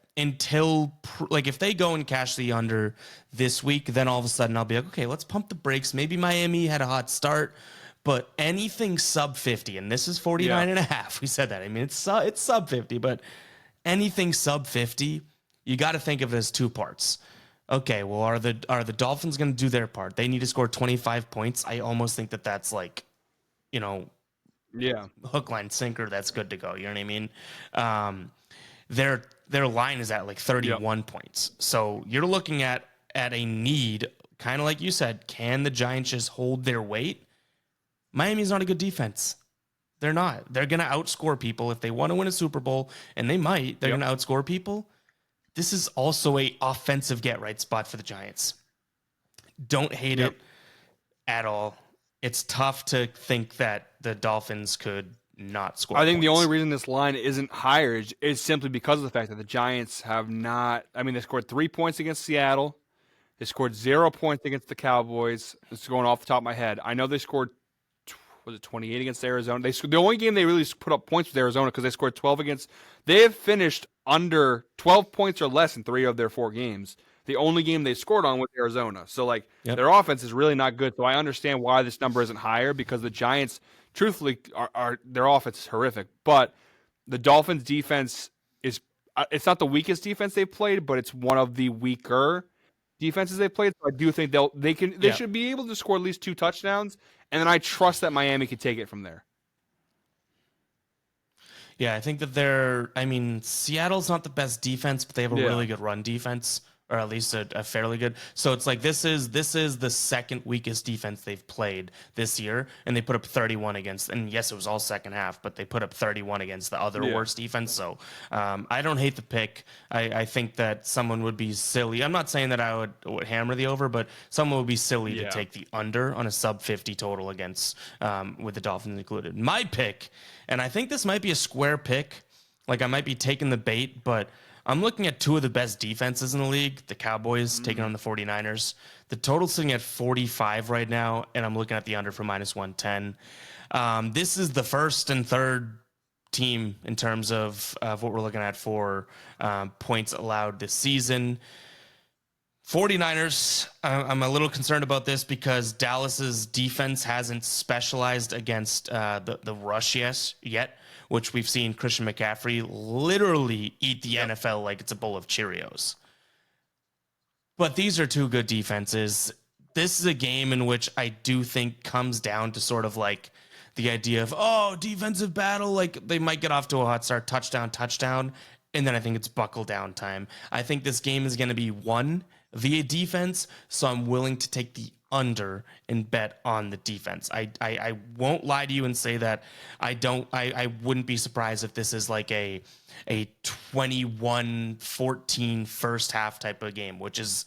like if they go and cash the under this week, then all of a sudden I'll be like, okay, let's pump the brakes. Maybe Miami had a hot start, but anything sub 50, and this is 49.5. We said that. I mean, it's sub 50, but anything sub 50, you got to think of it as two parts. Okay, well, are the Dolphins going to do their part? They need to score 25 points. I almost think that that's like, hook, line, sinker. That's good to go. You know what I mean? Their line is at like 31 points. So you're looking at a need, kind of like you said, can the Giants just hold their weight? Miami's not a good defense. They're not. They're going to outscore people if they want to win a Super Bowl, and they might. They're going to outscore people. This is also a offensive get-right spot for the Giants. Don't hate it at all. It's tough to think that the Dolphins could not score. I think the only reason this line isn't higher is simply because of the fact that the Giants have not. I mean, they scored 3 points against Seattle. They scored 0 points against the Cowboys. It's going off the top of my head. I know they scored, was it 28 against Arizona? The only game they really put up points with Arizona because they scored 12 against. They have finished under 12 points or less in 3 of their 4 games. The only game they scored on was Arizona. So, like, their offense is really not good. So I understand why this number isn't higher because the Giants, truthfully, are their offense is horrific. But the Dolphins' defense is it's not the weakest defense they've played, but it's one of the weaker defenses they've played. So I do think they should be able to score at least 2 touchdowns, and then I trust that Miami could take it from there. Yeah, I think that Seattle's not the best defense, but they have a really good run defense. Or at least a fairly good. So it's like this is the second weakest defense they've played this year, and they put up 31 against. And yes, it was all second half, but they put up 31 against the other worst defense. So I don't hate the pick. I think that someone would be silly. I'm not saying that I would hammer the over, but someone would be silly to take the under on a sub 50 total against with the Dolphins included. My pick, and I think this might be a square pick. Like I might be taking the bait, but I'm looking at 2 of the best defenses in the league, the Cowboys taking on the 49ers. The total's sitting at 45 right now, and I'm looking at the under for minus 110. This is the first and third team in terms of what we're looking at for points allowed this season. 49ers, I'm a little concerned about this because Dallas's defense hasn't specialized against the rush yet, which we've seen Christian McCaffrey literally eat the NFL like it's a bowl of Cheerios. But these are 2 good defenses. This is a game in which I do think comes down to sort of like the idea of, defensive battle, like they might get off to a hot start, touchdown, and then I think it's buckle down time. I think this game is going to be won via defense, so I'm willing to take the under and bet on the defense. I won't lie to you and say that I wouldn't be surprised if this is like a 21-14 first half type of game, which is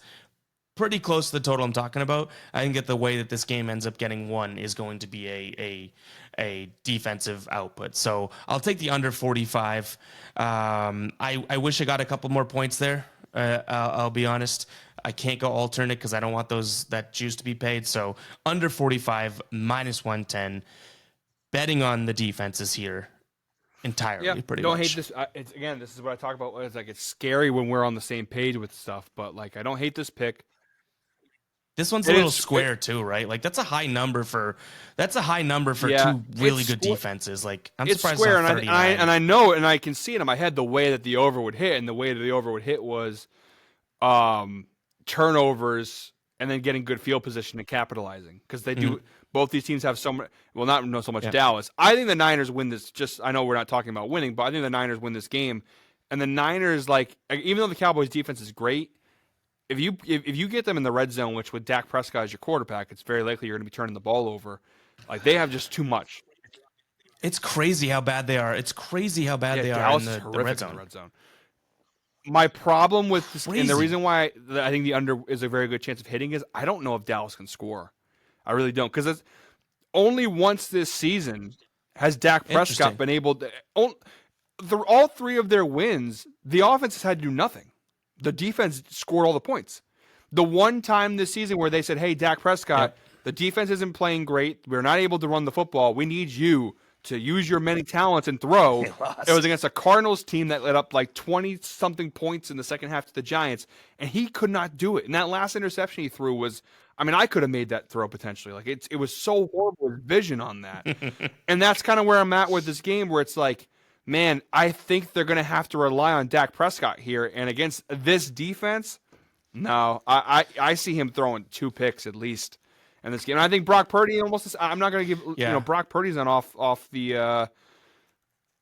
pretty close to the total I'm talking about. I think that the way that this game ends up getting won is going to be a defensive output. So I'll take the under 45. I wish I got a couple more points there. I'll be honest. I can't go alternate because I don't want that juice to be paid. So under 45, minus 110. Betting on the defenses here entirely, pretty don't much. hate this. It's again, this is what I talk about. It's like it's scary when we're on the same page with stuff, but like I don't hate this pick. This one's a little square too, right? Like that's a high number for two really good defenses. Like I'm surprised it's square, and I know it, and I can see it in my head the way that the over would hit, and the way that the over would hit was turnovers and then getting good field position and capitalizing because they do. Both these teams have so much. Well, not so much Dallas. I think the Niners win this. I know we're not talking about winning, but I think the Niners win this game, and the Niners even though the Cowboys defense is great. If you get them in the red zone, which with Dak Prescott as your quarterback, it's very likely you're going to be turning the ball over. Like they have just too much. It's crazy how bad they are. It's crazy how bad they are in the red zone. My problem with this, and the reason why I think the under is a very good chance of hitting is I don't know if Dallas can score. I really don't, because only once this season has Dak Prescott been able to. All three of their wins, the offense has had to do nothing. The defense scored all the points. The one time this season where they said, hey, Dak Prescott, the defense isn't playing great. We're not able to run the football. We need you to use your many talents and throw. It was against a Cardinals team that let up like 20-something points in the second half to the Giants, and he could not do it. And that last interception he threw was, I could have made that throw potentially. Like it was so horrible vision on that. And that's kind of where I'm at with this game, where it's like, man, I think they're going to have to rely on Dak Prescott here. And against this defense, no, I see him throwing 2 picks at least in this game. And I think Brock Purdy I'm not going to give, Brock Purdy's on off the, I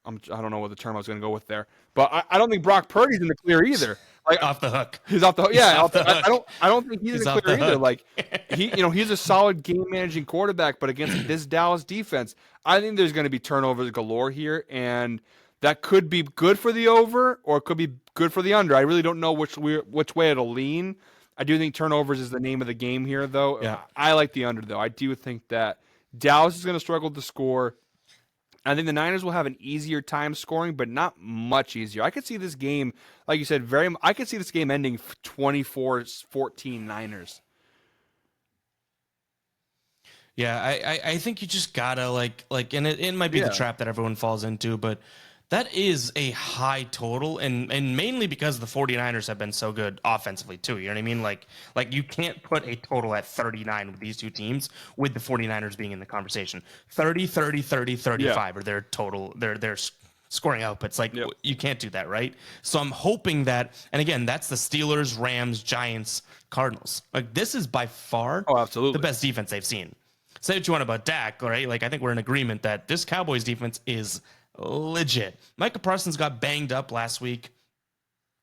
don't know what the term I was going to go with there, but I don't think Brock Purdy's in the clear either. Like off the hook. He's off the hook. Yeah. I don't think he's in the clear either. Like he's a solid game managing quarterback, but against this Dallas defense, I think there's going to be turnovers galore here, and that could be good for the over or it could be good for the under. I really don't know which way it'll lean. I do think turnovers is the name of the game here, though. Yeah. I like the under, though. I do think that Dallas is going to struggle to score. I think the Niners will have an easier time scoring, but not much easier. I could see this game, like you said, I could see this game ending 24-14 Niners. Yeah, I think you just gotta like, and it might be the trap that everyone falls into, but that is a high total, and mainly because the 49ers have been so good offensively too. You know what I mean? Like you can't put a total at 39 with these two teams with the 49ers being in the conversation. 30, 30, 30, 35 are their total, their scoring outputs. Like you can't do that, right? So I'm hoping that, and again, that's the Steelers, Rams, Giants, Cardinals. Like this is by far the best defense they've seen. Say what you want about Dak, right? Like I think we're in agreement that this Cowboys defense is legit. Micah Parsons got banged up last week.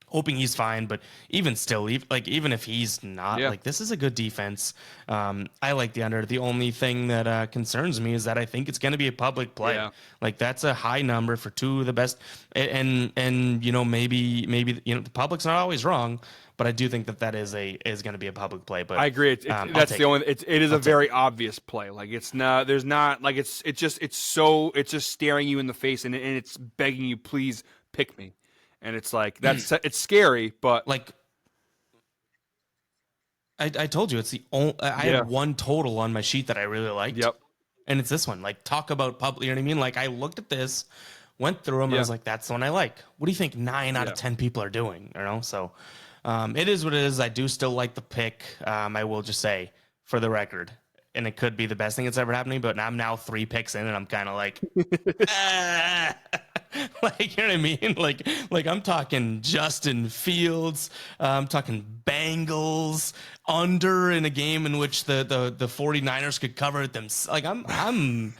Hoping he's fine, but even still, even if he's not, like this is a good defense. I like the under. The only thing that concerns me is that I think it's going to be a public play. Yeah. Like that's a high number for two of the best, and maybe the public's not always wrong, but I do think that is going to be a public play. But I agree. That's the only. It is a very obvious play. Like it's not. There's not like it's just staring you in the face and it's begging you, please pick me. And it's like it's scary, but like I told you, it's the only. I have one total on my sheet that I really liked. Yep. And it's this one. Like talk about public. You know what I mean? Like I looked at this, went through them, and I was like, that's the one I like. What do you think 9 out of 10 people are doing? You know, so it is what it is. I do still like the pick. I will just say for the record. And it could be the best thing that's ever happened to me, but I'm now 3 picks in, and I'm kind of like, like, you know what I mean? Like I'm talking Justin Fields, I'm talking Bengals under in a game in which the 49ers could cover it themselves. Like I'm.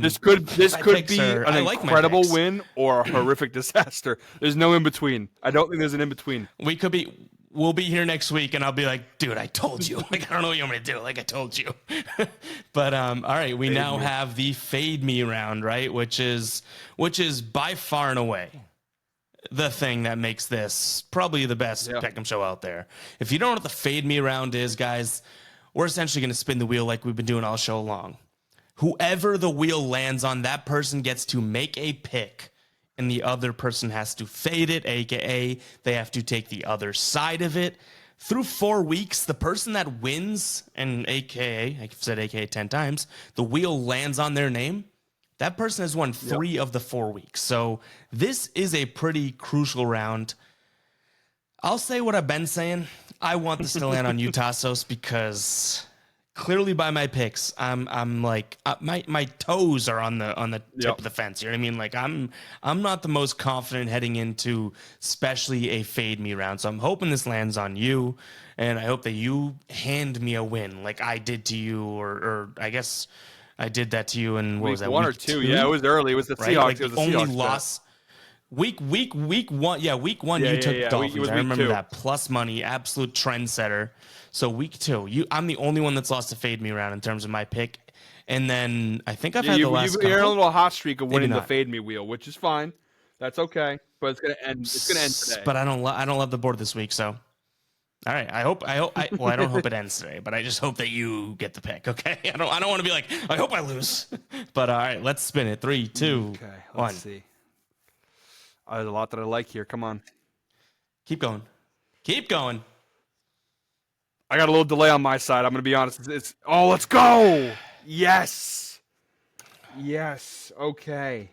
This could be an incredible win or a horrific disaster. There's no in between. I don't think there's an in between. We'll be here next week, and I'll be like, dude, I told you. Like, I don't know what you want me to do. Like, I told you. But, all right, we now have the fade me round, right? Which is by far and away the thing that makes this probably the best Pick'em show out there. If you don't know what the fade me round is, guys, we're essentially going to spin the wheel like we've been doing all show long. Whoever the wheel lands on, that person gets to make a pick, and the other person has to fade it, aka they have to take the other side of it. Through 4 weeks, the person that wins, and aka, I've said aka 10 times, the wheel lands on their name, that person has won 3 of the 4 weeks. So this is a pretty crucial round. I'll say what I've been saying. I want this to land on you, Tasos, because clearly by my picks, I'm like my toes are on the tip of the fence. You know what I mean? Like I'm not the most confident heading into especially a fade me round. So I'm hoping this lands on you, and I hope that you hand me a win like I did to you, or I guess I did that to you in what was that, one week or two? 2? Yeah, it was early. It was the Right? Seahawks. Like it was the the only Seahawks loss. Week 1. Yeah, week 1 you took Dolphins. It was I week remember 2. that plus money, absolute trendsetter. So week 2, I'm the only one that's lost to fade me round in terms of my pick. And then I think I've had the last couple. You're on a little hot streak of winning the not. fade me wheel, which is fine. That's okay, but it's gonna end. It's gonna end today. But I don't love the board this week. So all right, I don't hope it ends today, but I just hope that you get the pick. Okay, I don't want to be like, I hope I lose. But all right, let's spin it. 3, 2, okay, 1. let's see. There's a lot that I like here. Come on. Keep going. Keep going. I got a little delay on my side. I'm going to be honest. Oh, let's go. Yes. Yes. Okay.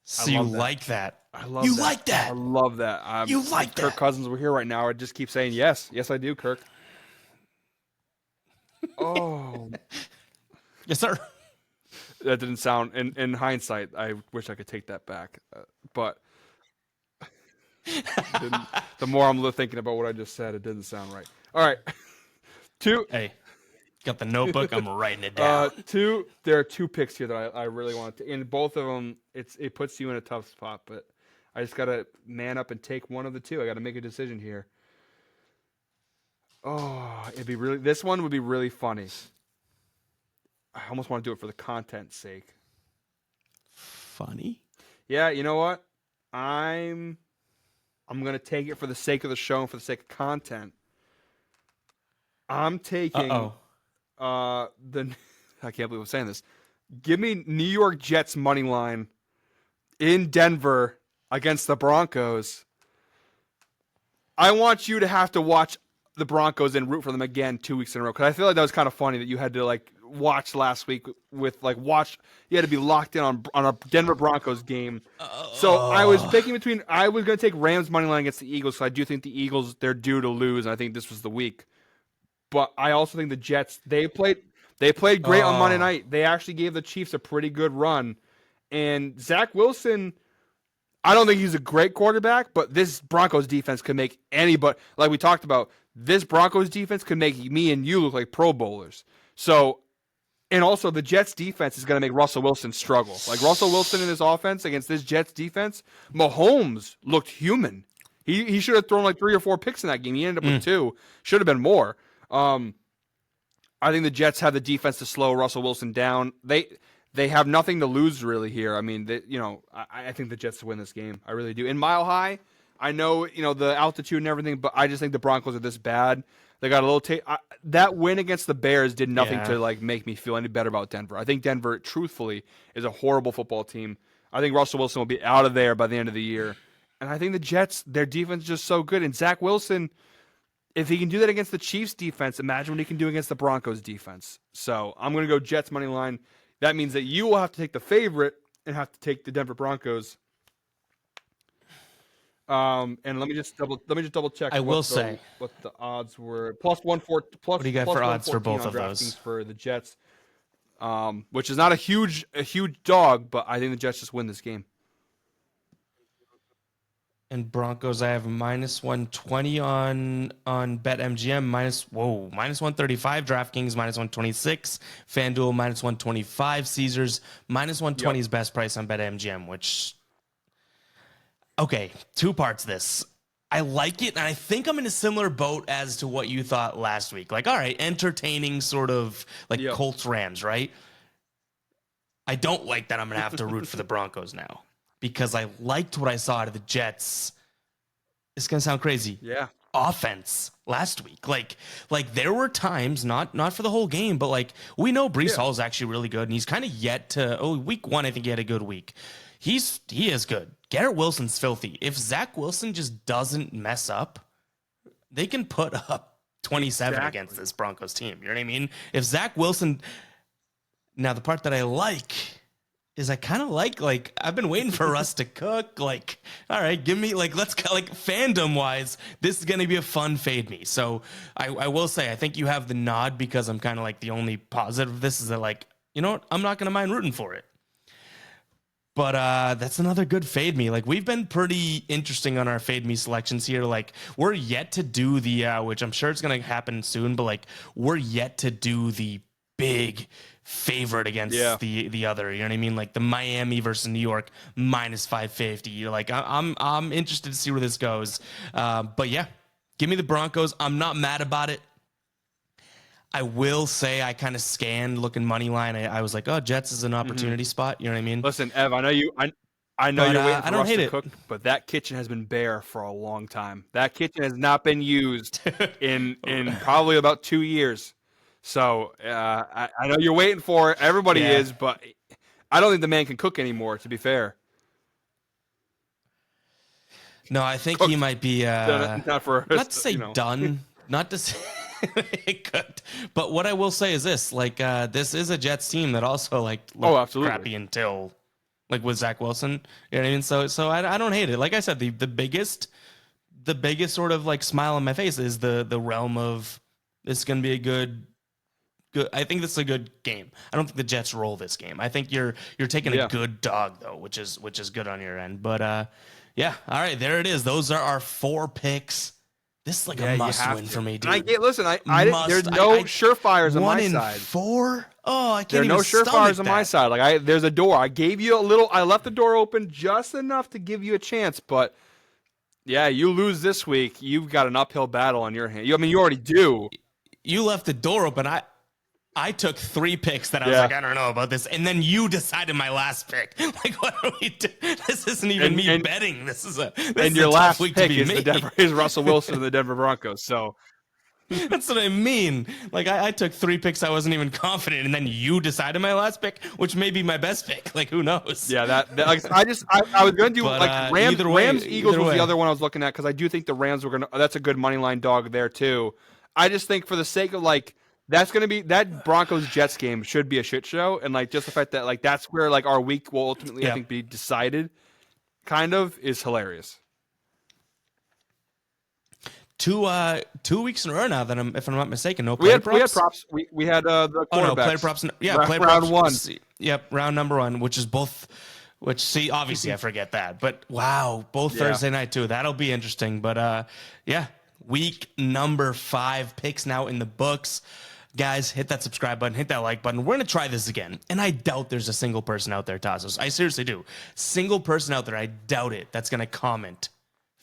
So you like that. I love you that. like that. I love that. You like that. Kirk Cousins were here right now. I just keep saying yes. Yes, I do, Kirk. Oh. Yes, sir. That didn't sound, in hindsight, I wish I could take that back. But the more I'm thinking about what I just said, it didn't sound right. All right. 2. Hey, got the notebook. I'm writing it down. 2. There are 2 picks here that I really want to. And both of them, it puts you in a tough spot. But I just got to man up and take one of the 2. I got to make a decision here. Oh, this one would be really funny. I almost want to do it for the content's sake. Funny? Yeah, you know what? I'm going to take it for the sake of the show and for the sake of content. I'm taking I can't believe I'm saying this. Give me New York Jets money line in Denver against the Broncos. I want you to have to watch the Broncos and root for them again 2 weeks in a row, because I feel like that was kind of funny that you had to watch last week with you had to be locked in on a Denver Broncos game. So I was picking between, I was going to take Rams money line against the Eagles, so I do think the Eagles, they're due to lose, and I think this was the week. But I also think the Jets, they played great on Monday night. They actually gave the Chiefs a pretty good run. And Zach Wilson, I don't think he's a great quarterback, but this Broncos defense could make anybody, like we talked about, this Broncos defense could make me and you look like Pro Bowlers. So, and also the Jets defense is going to make Russell Wilson struggle. Like Russell Wilson in his offense against this Jets defense, Mahomes looked human. He should have thrown 3 or 4 picks in that game. He ended up with 2. Should have been more. I think the Jets have the defense to slow Russell Wilson down. They have nothing to lose really here. I mean, I think the Jets win this game. I really do. In Mile High, I know, the altitude and everything, but I just think the Broncos are this bad. They got a little that win against the Bears did nothing to make me feel any better about Denver. I think Denver, truthfully, is a horrible football team. I think Russell Wilson will be out of there by the end of the year. And I think the Jets, their defense is just so good. And Zach Wilson, if he can do that against the Chiefs defense, imagine what he can do against the Broncos defense. So I'm going to go Jets money line. That means that you will have to take the favorite and have to take the Denver Broncos. And let me just double check. I will say what the odds were. Plus 140. What do you got for odds for both of those? For the Jets, which is not a huge dog, but I think the Jets just win this game. And Broncos, I have minus 120 on BetMGM, minus 135 DraftKings, minus 126 FanDuel, minus 125 Caesars, minus 120 is best price on BetMGM, which, okay, 2 parts this. I like it, and I think I'm in a similar boat as to what you thought last week. All right, entertaining sort of Colts Rams, right? I don't like that I'm going to have to root for the Broncos now. because I liked what I saw out of the Jets. It's going to sound crazy. Yeah. Offense last week. Like there were times, not for the whole game, but like we know Breece Hall is actually really good, and he's kind of yet to week 1, I think he had a good week. He is good. Garrett Wilson's filthy. If Zach Wilson just doesn't mess up, they can put up 27 against this Broncos team. You know what I mean? If Zach Wilson, now the part that I like is I kind of like I've been waiting for Russ to cook. Like, all right, give me let's fandom wise, this is gonna be a fun fade me. So I will say I think you have the nod because I'm kind of like the only positive of this is that like, you know what, I'm not gonna mind rooting for it. But that's another good fade me. Like we've been pretty interesting on our fade me selections here. Like we're yet to do the which I'm sure it's gonna happen soon, but like we're yet to do the big favorite against the other. You know what I mean? Like the Miami versus New York -550. You're like I'm interested to see where this goes. But yeah, give me the Broncos. I'm not mad about it. I will say I kind of scanned looking money line. I was like, oh, Jets is an opportunity spot. You know what I mean? Listen, Ev, I know you're waiting for Russ to cook, but that kitchen has been bare for a long time. That kitchen has not been used in probably about 2 years. So I know you're waiting for it. Everybody is, but I don't think the man can cook anymore, to be fair. No, I think he might be not to say done, not to say it could. But what I will say is this: like this is a Jets team that also looked crappy until with Zach Wilson. You know what I mean? So I don't hate it. Like I said, the biggest sort of smile on my face is the realm of this is going to be a good. I think this is a good game. I don't think the Jets roll this game. I think you're taking a good dog though, which is good on your end. But yeah, all right, there it is. Those are our 4 picks. This is a must-win for me, dude. There's no surefires on my side. 4? Oh, I can't even. There are no surefires on my side. There's a door. I gave you a little. I left the door open just enough to give you a chance, but yeah, you lose this week. You've got an uphill battle on your hand. You already do. You left the door open. I took 3 picks that I was like, I don't know about this. And then you decided my last pick. What are we doing? This isn't even me betting. This is your last pick is Russell Wilson of the Denver Broncos. So that's what I mean. I took 3 picks I wasn't even confident, and then you decided my last pick, which may be my best pick. Who knows? Yeah, I was going to do Rams Eagles was the other one I was looking at because I do think the Rams were going to. That's a good money line dog there too. I just think for the sake of that's going to be that Broncos Jets game should be a shit show, and just the fact that that's where our week will ultimately I think be decided, kind of is hilarious. 2 weeks in a row now that if I'm not mistaken, no player props. We had props. We had the quarterbacks. Player props. Yeah, round 1. Yep, round number 1, which is both. Which obviously I forget that, but wow, both Thursday night too. That'll be interesting. But yeah, week number 5 picks now in the books. Guys, hit that subscribe button, hit that like button. We're going to try this again. And I doubt there's a single person out there, Tasos. I seriously do. Single person out there, I doubt it, that's going to comment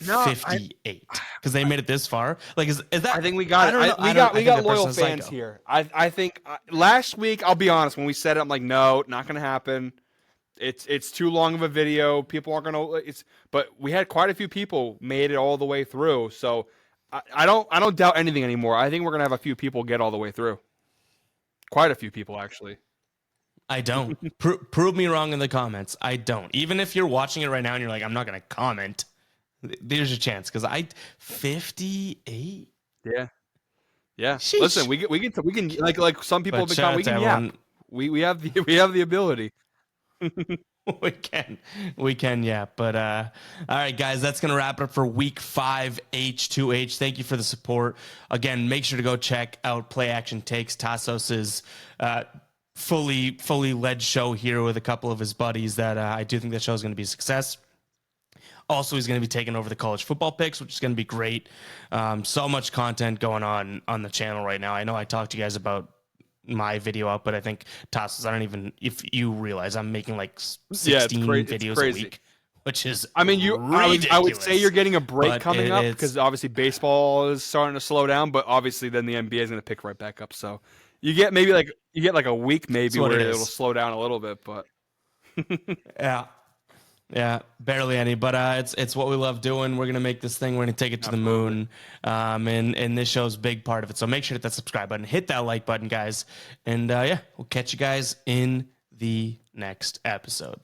58. Because they made it this far. Is that... I think we got it. We got loyal fans here. I think last week, I'll be honest, when we said it, I'm like, no, not going to happen. It's too long of a video. People aren't going to... But we had quite a few people made it all the way through. So... I don't doubt anything anymore. I think we're gonna have a few people get all the way through. Quite a few people, actually. I don't. Prove me wrong in the comments. I don't. Even if you're watching it right now and you're like, I'm not gonna comment. There's your chance because 58. Yeah. Sheesh. Listen, we can like some people have become. We can yap. We have the ability. We can, yeah. But all right, guys, that's gonna wrap it up for week 5 H2H. Thank you for the support. Again, make sure to go check out Play Action Takes, Tasos's fully led show here with a couple of his buddies. That I do think that show is going to be a success. Also, he's going to be taking over the college football picks, which is going to be great. So much content going on the channel right now. I know I talked to you guys about my video up, but I think Tasos, I don't even if you realize I'm making 16 videos a week, which is I would say you're getting a break coming up because obviously baseball is starting to slow down, but obviously then the NBA is going to pick right back up. So you get maybe a week maybe where it'll slow down a little bit, but yeah. Yeah, barely any, but it's what we love doing. We're gonna make this thing. We're gonna take it to the moon, and this show's a big part of it. So make sure to hit that subscribe button, hit that like button, guys, and yeah, we'll catch you guys in the next episode.